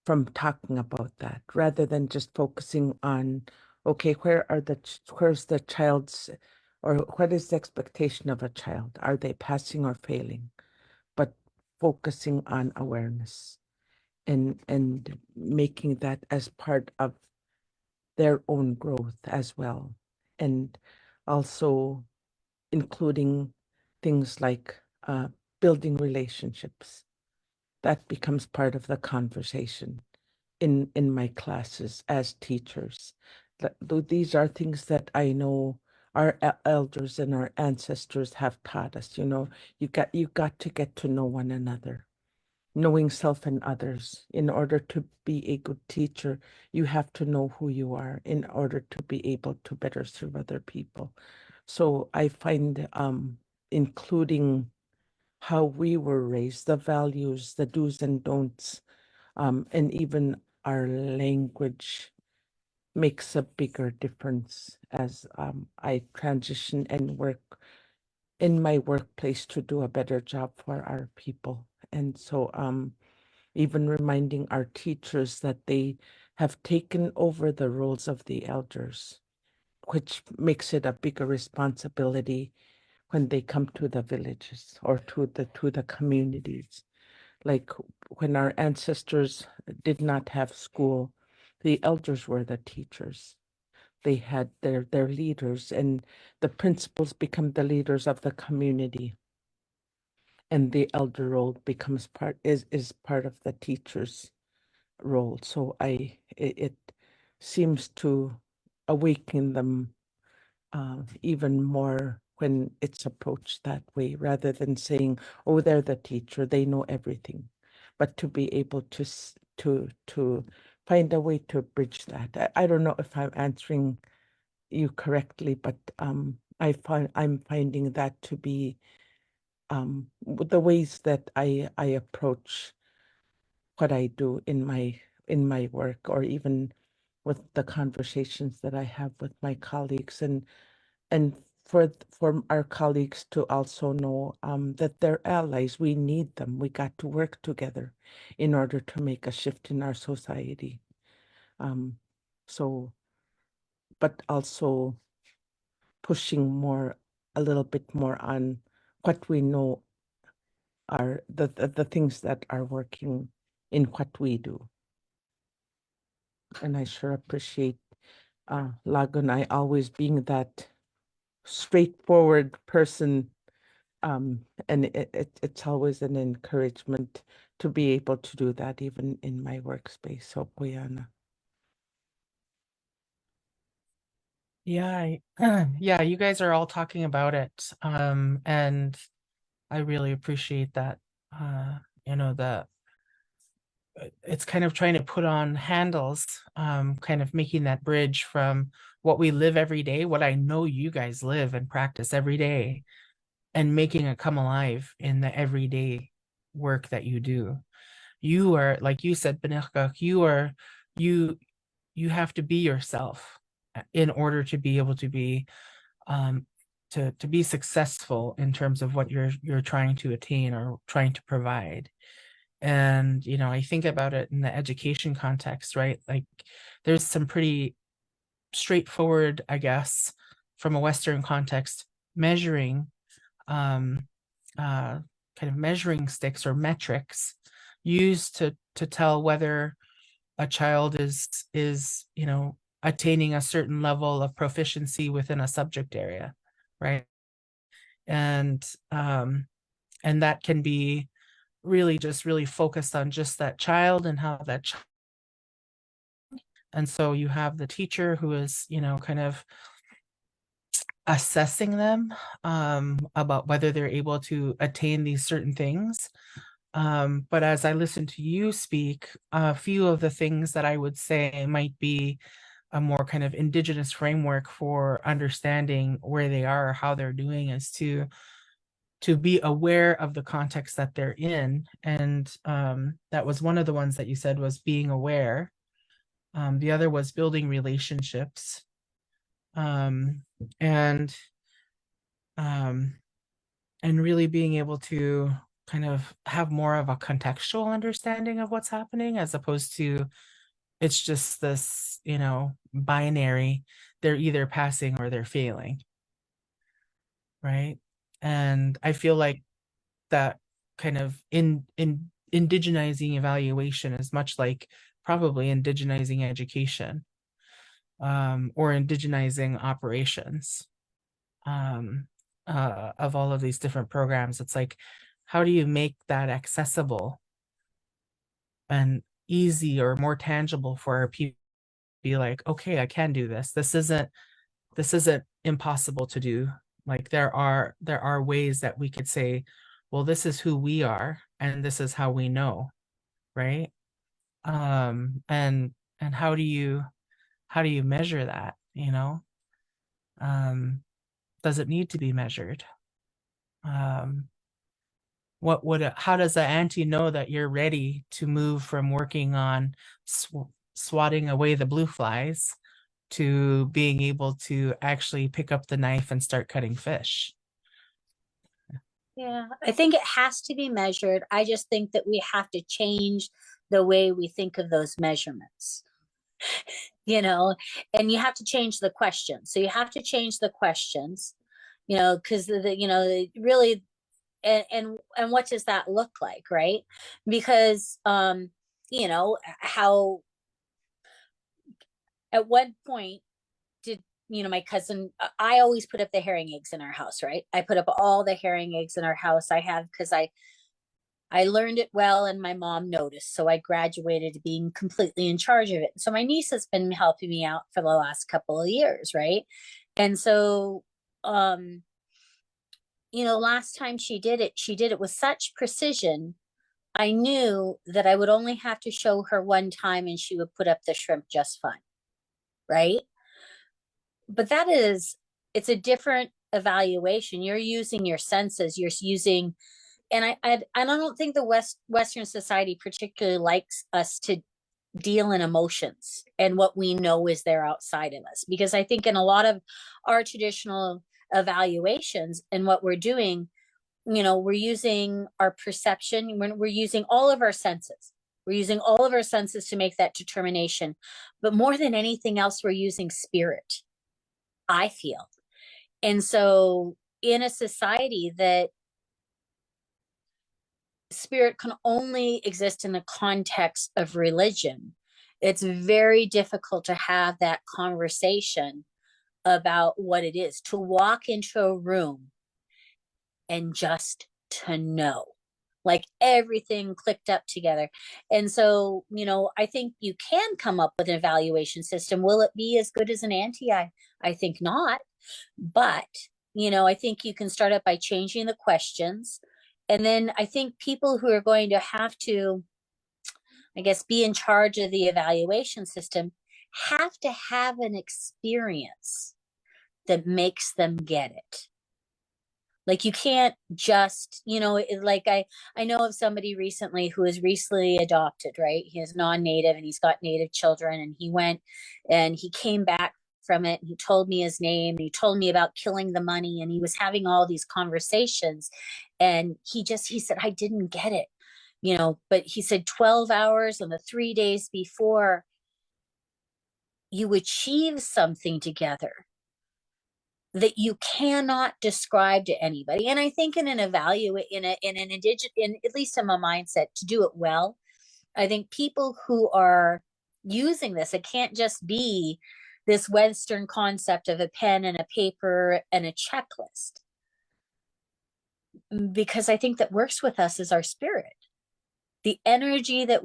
from talking about that, rather than just focusing on, okay, where's the child's, or what is the expectation of a child? Are they passing or failing? But focusing on awareness and making that as part of their own growth as well. And also including things like building relationships. That becomes part of the conversation in my classes as teachers. These are things that I know our elders and our ancestors have taught us. You got to get to know one another. Knowing self and others. In order to be a good teacher, you have to know who you are in order to be able to better serve other people. So I find including how we were raised, the values, the do's and don'ts, and even our language makes a bigger difference as I transition and work in my workplace to do a better job for our people. And so even reminding our teachers that they have taken over the roles of the elders, which makes it a bigger responsibility when they come to the villages or to the communities. Like when our ancestors did not have school, the elders were the teachers. They had their leaders, and the principals become the leaders of the community. And the elder role becomes is part of the teacher's role. So it seems to awaken them even more when it's approached that way, rather than saying, "Oh, they're the teacher; they know everything," but to be able to find a way to bridge that. I don't know if I'm answering you correctly, but I'm finding that to be the ways that I approach what I do in my work, or even with the conversations that I have with my colleagues, and for our colleagues to also know that they're allies. We need them. We got to work together in order to make a shift in our society. So, but also pushing a little bit more on what we know are the things that are working in what we do. And I sure appreciate Lagunai always being that straightforward person, and it's always an encouragement to be able to do that even in my workspace. So Poyana. Yeah, yeah, you guys are all talking about it. And I really appreciate that. You know, it's kind of trying to put on handles, kind of making that bridge from what we live every day, what I know you guys live and practice every day, and making it come alive in the everyday work that you do. You are, like you said, Benirka, you you have to be yourself in order to be able to be to be successful in terms of what you're trying to attain or trying to provide. And you know, I think about it in the education context, right? Like there's some pretty straightforward, I guess, from a Western context, measuring kind of measuring sticks or metrics used to tell whether a child is you know, attaining a certain level of proficiency within a subject area, right? And that can be really just really focused on just that child and how that child. And so you have the teacher who is, you know, kind of assessing them about whether they're able to attain these certain things. But as I listen to you speak, a few of the things that I would say might be a more kind of Indigenous framework for understanding where they are or how they're doing is to be aware of the context that they're in. And that was one of the ones that you said was being aware. The other was building relationships. And really being able to kind of have more of a contextual understanding of what's happening, as opposed to it's just this, you know, binary, they're either passing or they're failing, right? And I feel like that kind of in indigenizing evaluation is much like probably indigenizing education, or indigenizing operations, of all of these different programs. It's like, how do you make that accessible and easy or more tangible for our people? Be like, okay, I can do this. This isn't impossible to do. Like there are ways that we could say, well, this is who we are and this is how we know, right? And how do you measure that, you know? Does it need to be measured? What would how does the auntie know that you're ready to move from working on swatting away the blue flies to being able to actually pick up the knife and start cutting fish? Yeah, I think it has to be measured. I just think that we have to change the way we think of those measurements, you know, and you have to change the questions. So you have to change the questions, you know, because you know, really, and what does that look like, right? Because you know, how at one point did, you know, my cousin, I always put up the herring eggs in our house, right? I put up all the herring eggs in our house. I have, because I learned it well and my mom noticed. So I graduated to being completely in charge of it. So my niece has been helping me out for the last couple of years, right? And so you know, last time she did it with such precision. I knew that I would only have to show her one time and she would put up the shrimp just fine, right? But it's a different evaluation. You're using your senses. You're using, and I don't think the Western society particularly likes us to deal in emotions and what we know is there outside of us, because I think in a lot of our traditional evaluations and what we're doing, you know, we're using our perception, we're using all of our senses. We're using all of our senses to make that determination. But more than anything else, we're using spirit, I feel. And so in a society that spirit can only exist in the context of religion, it's very difficult to have that conversation about what it is, to walk into a room and just to know, like everything clicked up together. And so, you know, I think you can come up with an evaluation system. Will it be as good as an auntie? I think not. But, you know, I think you can start out by changing the questions. And then I think people who are going to have to, I guess, be in charge of the evaluation system have to have an experience that makes them get it. Like you can't just, like I know of somebody recently who is recently adopted, right? He is non-native and he's got native children, and he went and he came back from it, and he told me his name, and he told me about killing the money, and he was having all these conversations, and he said, I didn't get it, but he said 12 hours on the 3 days before you achieve something together that you cannot describe to anybody. And I think in an indigenous, at least in my mindset, to do it well, I think people who are using this, it can't just be this Western concept of a pen and a paper and a checklist, because I think that works with us is our spirit, the energy that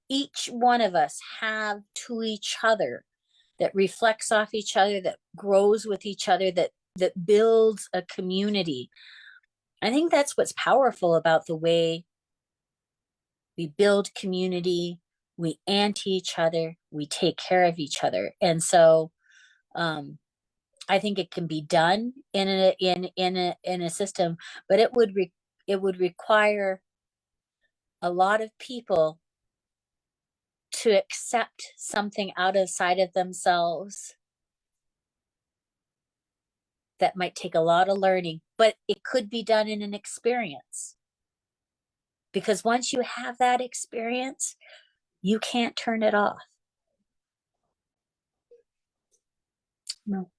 each one of us have to each other, that reflects off each other, that grows with each other, that builds a community. I think that's what's powerful about the way we build community, we auntie each other, we take care of each other. And so I think it can be done in a system, but it would require a lot of people to accept something outside of themselves that might take a lot of learning, but it could be done in an experience. Because once you have that experience, you can't turn it off. No.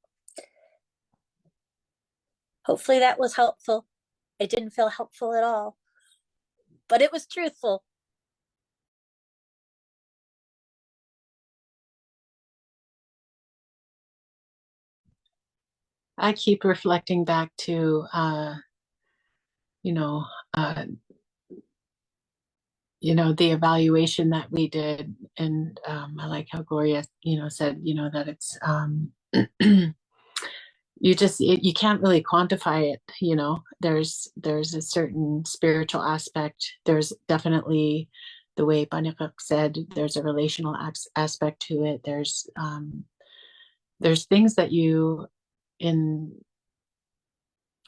Hopefully that was helpful. It didn't feel helpful at all, but it was truthful. I keep reflecting back to, the evaluation that we did. And I like how Gloria, said, that it's, you can't really quantify it. There's a certain spiritual aspect. There's definitely, the way Panikak said, there's a relational aspect to it. There's things that you, in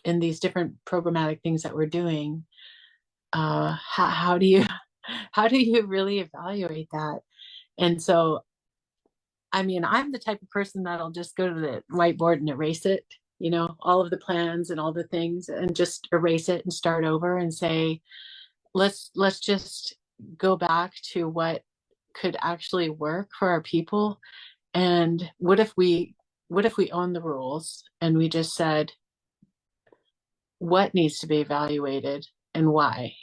these different programmatic things that we're doing, how do you really evaluate that? And so, I mean, I'm the type of person that'll just go to the whiteboard and erase it, all of the plans and all the things, and just erase it and start over and say, let's just go back to what could actually work for our people. And what if we own the rules and we just said what needs to be evaluated and why,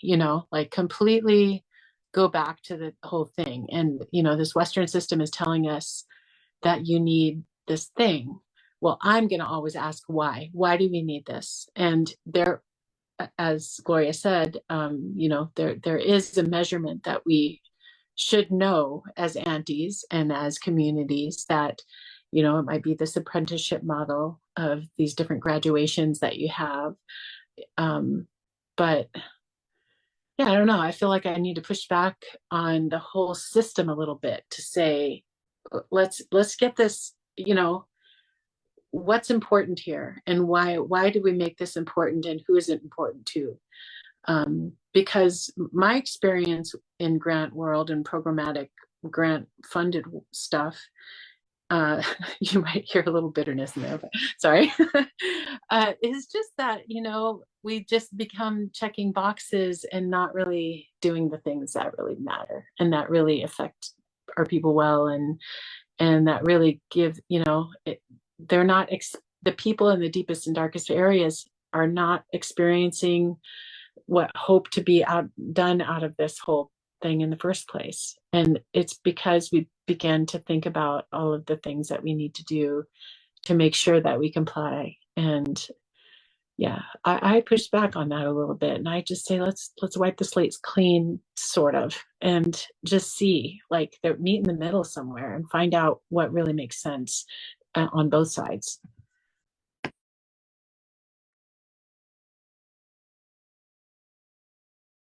like completely go back to the whole thing. And, this Western system is telling us that you need this thing. Well, I'm going to always ask why. Why do we need this? And there, as Gloria said, there is a measurement that we should know as aunties and as communities, that, it might be this apprenticeship model of these different graduations that you have. But yeah, I don't know. I feel like I need to push back on the whole system a little bit to say, let's get this, what's important here, and why do we make this important, and who is it important to? Because my experience in grant world and programmatic grant funded stuff, you might hear a little bitterness in there, but sorry. It's just that, we just become checking boxes and not really doing the things that really matter and that really affect our people well, and that really give, they're not, the people in the deepest and darkest areas are not experiencing what hope to be done out of this whole thing in the first place. And it's because we began to think about all of the things that we need to do to make sure that we comply. And yeah, I push back on that a little bit, and I just say, let's wipe the slates clean, sort of, and just see, like, meet in the middle somewhere and find out what really makes sense on both sides.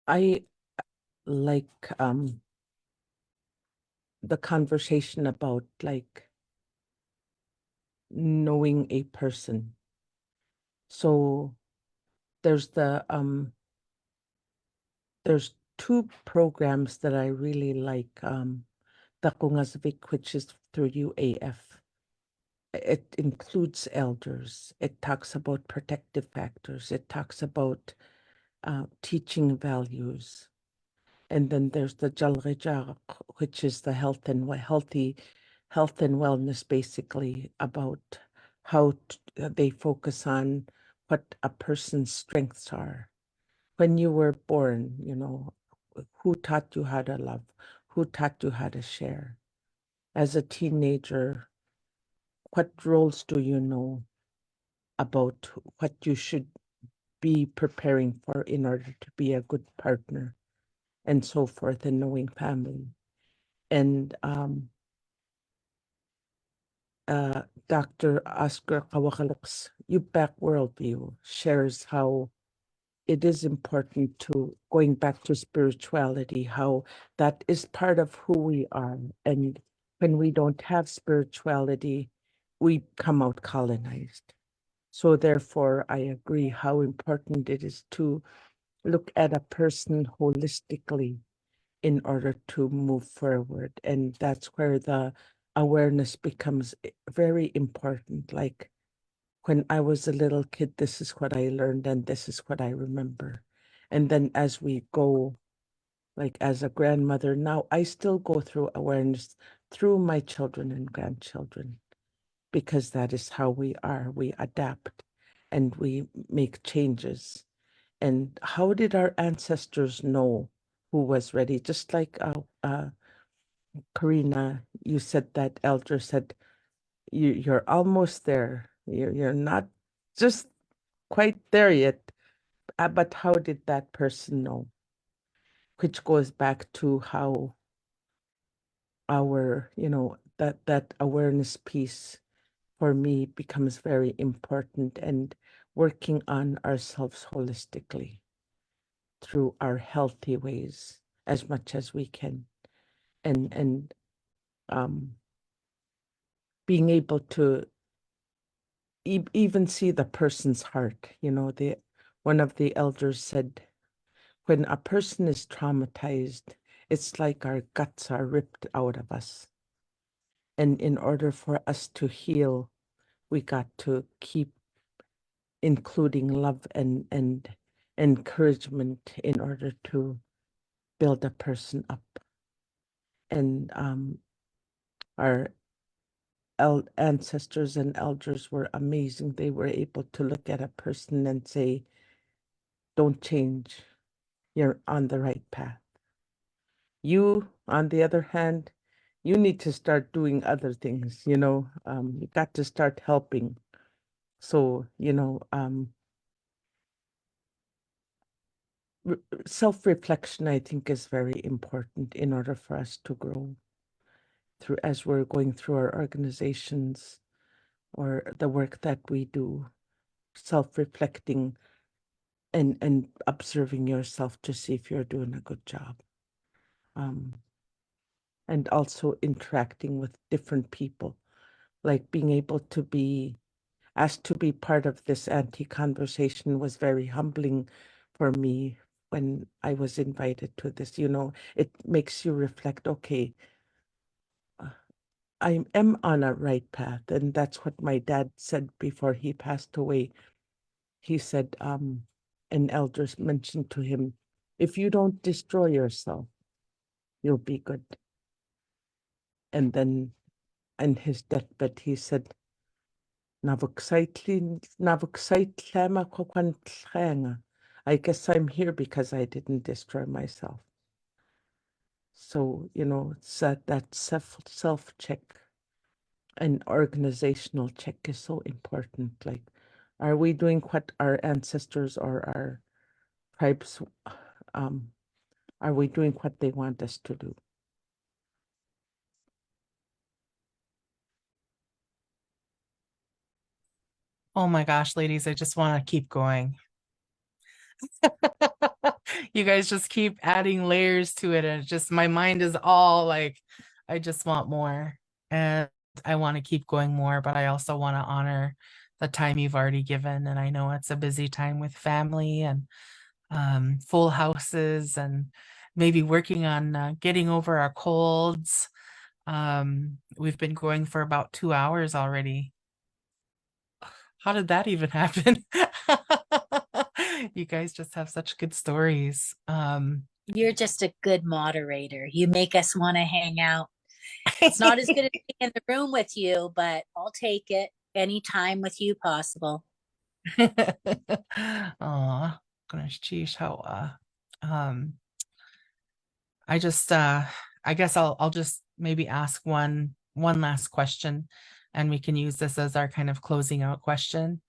I like the conversation about like knowing a person. So there's there's two programs that I really like. Takungazvik, which is through UAF. It includes elders. It talks about protective factors. It talks about teaching values. And then there's the Jalrejaq, which is the health and wellness, basically about how they focus on what a person's strengths are. When you were born, who taught you how to love? Who taught you how to share? As a teenager, what roles do you know about what you should be preparing for in order to be a good partner, and so forth, and knowing family? And Dr. Oscar Kawakaluk's UPAC worldview shares how it is important to, going back to spirituality, how that is part of who we are. And when we don't have spirituality, we come out colonized. So therefore, I agree how important it is to look at a person holistically in order to move forward. And that's where the awareness becomes very important. Like when I was a little kid, this is what I learned and this is what I remember. And then as we go, like as a grandmother, now I still go through awareness through my children and grandchildren, because that is how we are. We adapt and we make changes. And how did our ancestors know who was ready? Just like Karina, you said that elder said, you're almost there. You're not just quite there yet. But how did that person know? Which goes back to how our, that awareness piece for me becomes very important, and working on ourselves holistically through our healthy ways as much as we can, and being able to even see the person's heart. One of the elders said, when a person is traumatized, it's like our guts are ripped out of us. And in order for us to heal, we got to keep including love and encouragement in order to build a person up. And our ancestors and elders were amazing. They were able to look at a person and say, don't change, you're on the right path. You, on the other hand, you need to start doing other things, you got to start helping. So, self-reflection, I think, is very important in order for us to grow through, as we're going through our organizations or the work that we do, self-reflecting and observing yourself to see if you're doing a good job. And also interacting with different people, like being able to be asked to be part of this auntie conversation was very humbling for me when I was invited to this. It makes you reflect, okay, I am on a right path. And that's what my dad said before he passed away. He said, an elder mentioned to him, if you don't destroy yourself, you'll be good. And then in his deathbed, he said, I guess I'm here because I didn't destroy myself. So, it's that self-check and organizational check is so important. Like, are we doing what our ancestors or our tribes, are we doing what they want us to do? Oh my gosh, ladies, I just want to keep going. You guys just keep adding layers to it, and just my mind is all like, I just want more, and I want to keep going more, but I also want to honor the time you've already given. And I know it's a busy time with family and full houses and maybe working on getting over our colds. We've been going for about 2 hours already. How did that even happen? You guys just have such good stories. You're just a good moderator. You make us want to hang out. It's not as good as being in the room with you, but I'll take it anytime with you possible. Aw, gosh, geez, how I just I guess I'll just maybe ask one last question, and we can use this as our kind of closing out question.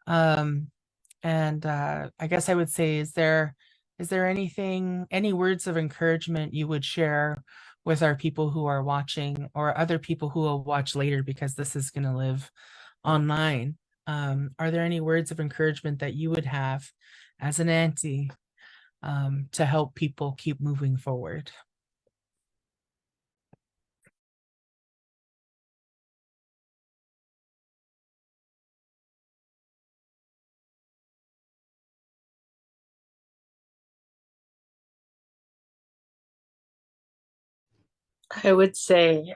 And I guess I would say, is there anything, any words of encouragement you would share with our people who are watching, or other people who will watch later, because this is going to live online? Are there any words of encouragement that you would have as an auntie to help people keep moving forward? I would say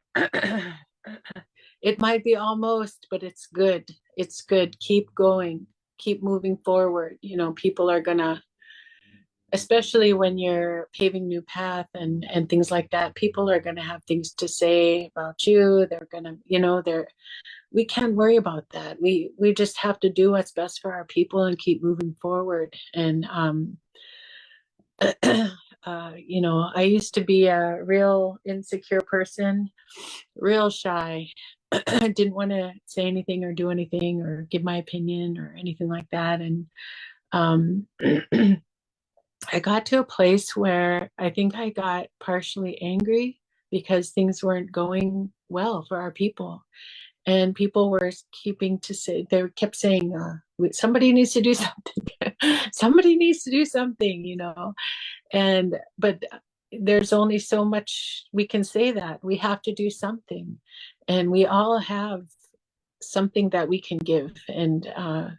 it might be almost, but it's good. It's good. Keep going. Keep moving forward. You know, people are gonna, especially when you're paving new path and things like that, people are gonna have things to say about you. They're gonna, you know, we can't worry about that. We just have to do what's best for our people and keep moving forward. And you know, I used to be a real insecure person, real shy. I didn't want to say anything or do anything or give my opinion or anything like that. And um, I got to a place where I think I got partially angry because things weren't going well for our people. And people were keeping to say, they kept saying, somebody needs to do something. Somebody needs to do something, you know. And but there's only so much we can say. That we have to do something, and we all have something that we can give. And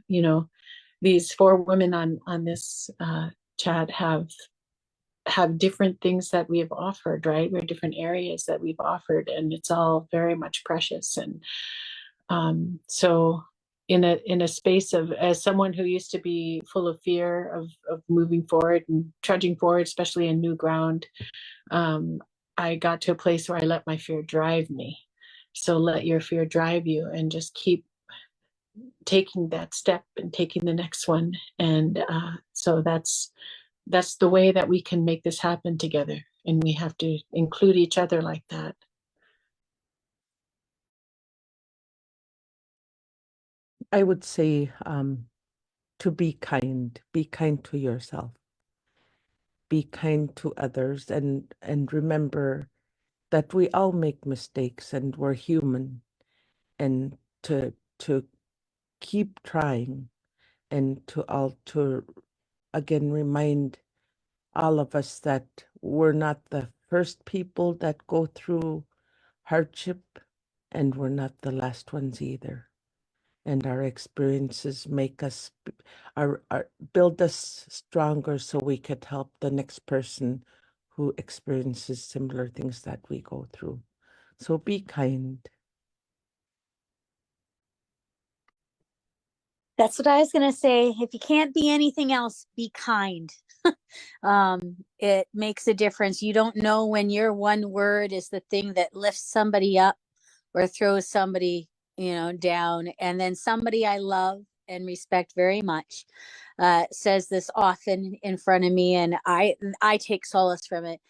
you know, these four women on this chat have different things that we have offered, right? We're different areas that we've offered, and it's all very much precious. And so in a space of, as someone who used to be full of fear of moving forward and trudging forward, especially in new ground, I got to a place where I let my fear drive me. So let your fear drive you, and just keep taking that step and taking the next one. And so that's the way that we can make this happen together, and we have to include each other like that. I would say to be kind to yourself, be kind to others, and remember that we all make mistakes and we're human, and to keep trying, and to again remind all of us that we're not the first people that go through hardship, and we're not the last ones either. And our experiences make us build us stronger, so we could help the next person who experiences similar things that we go through. So be kind. That's what I was going to say. If you can't be anything else, be kind. It makes a difference. You don't know when your one word is the thing that lifts somebody up or throws somebody, you know, down. And then somebody I love and respect very much says this often in front of me, and I take solace from it,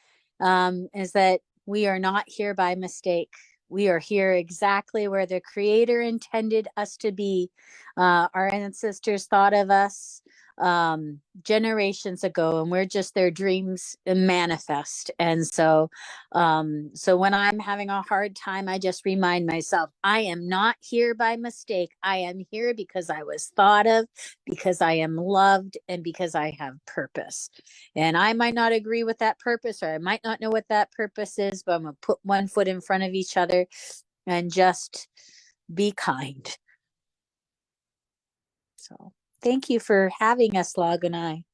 is that we are not here by mistake. We are here exactly where the Creator intended us to be. Our ancestors thought of us generations ago, and we're just their dreams manifest. And so when I'm having a hard time, I just remind myself, I am not here by mistake. I am here because I was thought of, because I am loved, and because I have purpose. And I might not agree with that purpose, or I might not know what that purpose is, but I'm going to put one foot in front of each other and just be kind. So thank you for having us, Lagunai.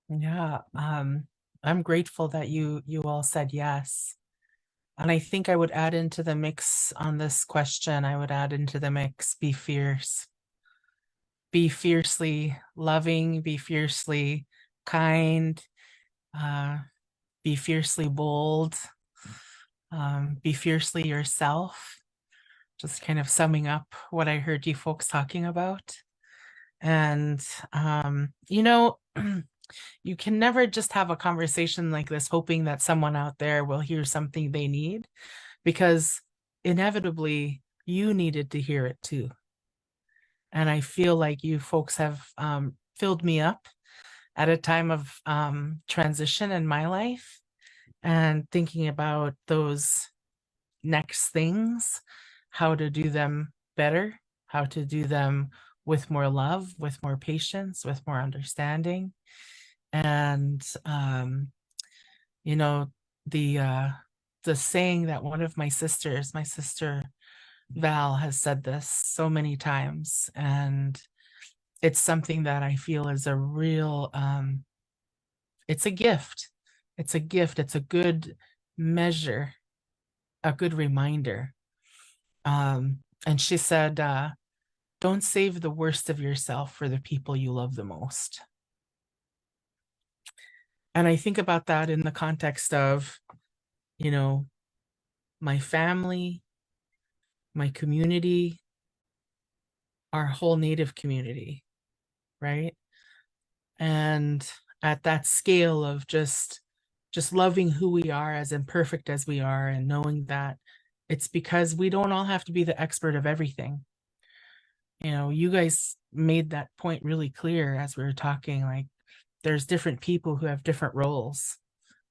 Yeah, I'm grateful that you all said yes. And I think I would add into the mix on this question, I would add into the mix, be fierce. Be fiercely loving, be fiercely kind, be fiercely bold, be fiercely yourself. Just kind of summing up what I heard you folks talking about. And, you know, you can never just have a conversation like this hoping that someone out there will hear something they need, because inevitably you needed to hear it too. And I feel like you folks have filled me up at a time of transition in my life and thinking about those next things, how to do them better, how to do them with more love, with more patience, with more understanding. And you know, the saying that one of my sisters, my sister Val, has said this so many times, and it's something that I feel is a real it's a gift. It's a gift. It's a good measure, a good reminder. And she said, don't save the worst of yourself for the people you love the most. And I think about that in the context of, you know, my family, my community, our whole Native community, right? And at that scale of just loving who we are, as imperfect as we are, and knowing that it's because we don't all have to be the expert of everything. You know, you guys made that point really clear as we were talking, like there's different people who have different roles.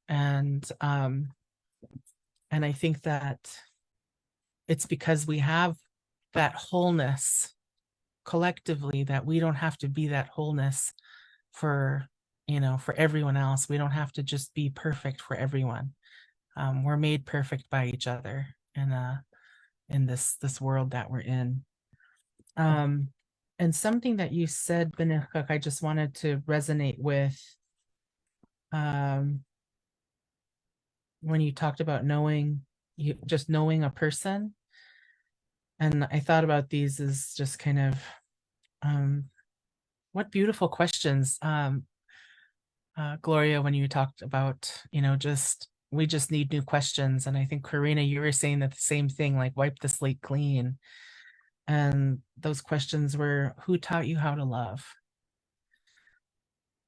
And I think that it's because we have that wholeness collectively that we don't have to be that wholeness for, you know, for everyone else. We don't have to just be perfect for everyone. We're made perfect by each other in this world that we're in. And something that you said, Benekak, I just wanted to resonate with, when you talked about just knowing a person. And I thought about these as just kind of, what beautiful questions, Gloria, when you talked about, you know, we just need new questions. And I think, Karina, you were saying that the same thing, like wipe the slate clean. And those questions were, who taught you how to love?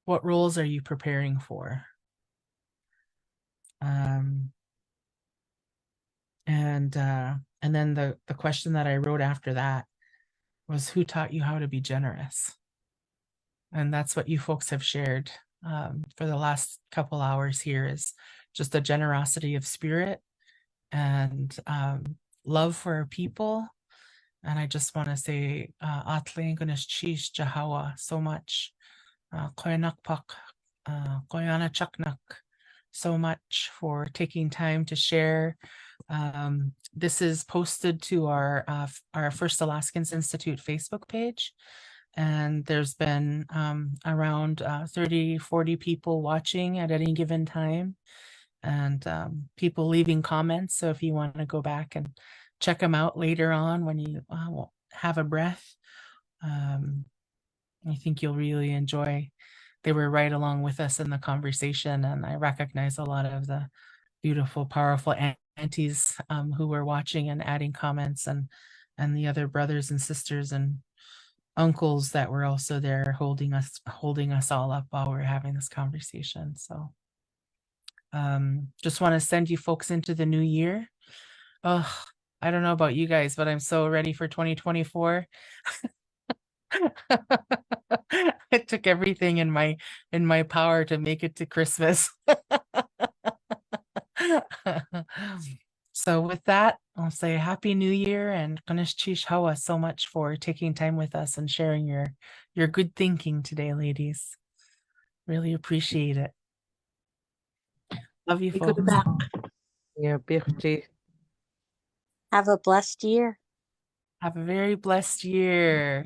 What roles are you preparing for? And then the question that I wrote after that was, who taught you how to be generous? And that's what you folks have shared for the last couple hours here, is just a generosity of spirit and love for our people. And I just want to say, Atle Gunesh Chish Jahawa so much. Koyanak Pak, Koyana Chaknak, so much for taking time to share. This is posted to our First Alaskans Institute Facebook page. And there's been around 30, 40 people watching at any given time, and people leaving comments. So if you want to go back and check them out later on when you have a breath, I think you'll really enjoy. They were right along with us in the conversation, and I recognize a lot of the beautiful, powerful aunties who were watching and adding comments, and the other brothers and sisters and uncles that were also there holding us all up while we're having this conversation. So just want to send you folks into the new year. Oh, I don't know about you guys, but I'm so ready for 2024. It took everything in my power to make it to Christmas. So with that, I'll say Happy New Year, and Ganesh Chish Hawa so much for taking time with us and sharing your good thinking today, ladies. Really appreciate it. Love you, folks. Yeah, Birchie. Have a blessed year. Have a very blessed year.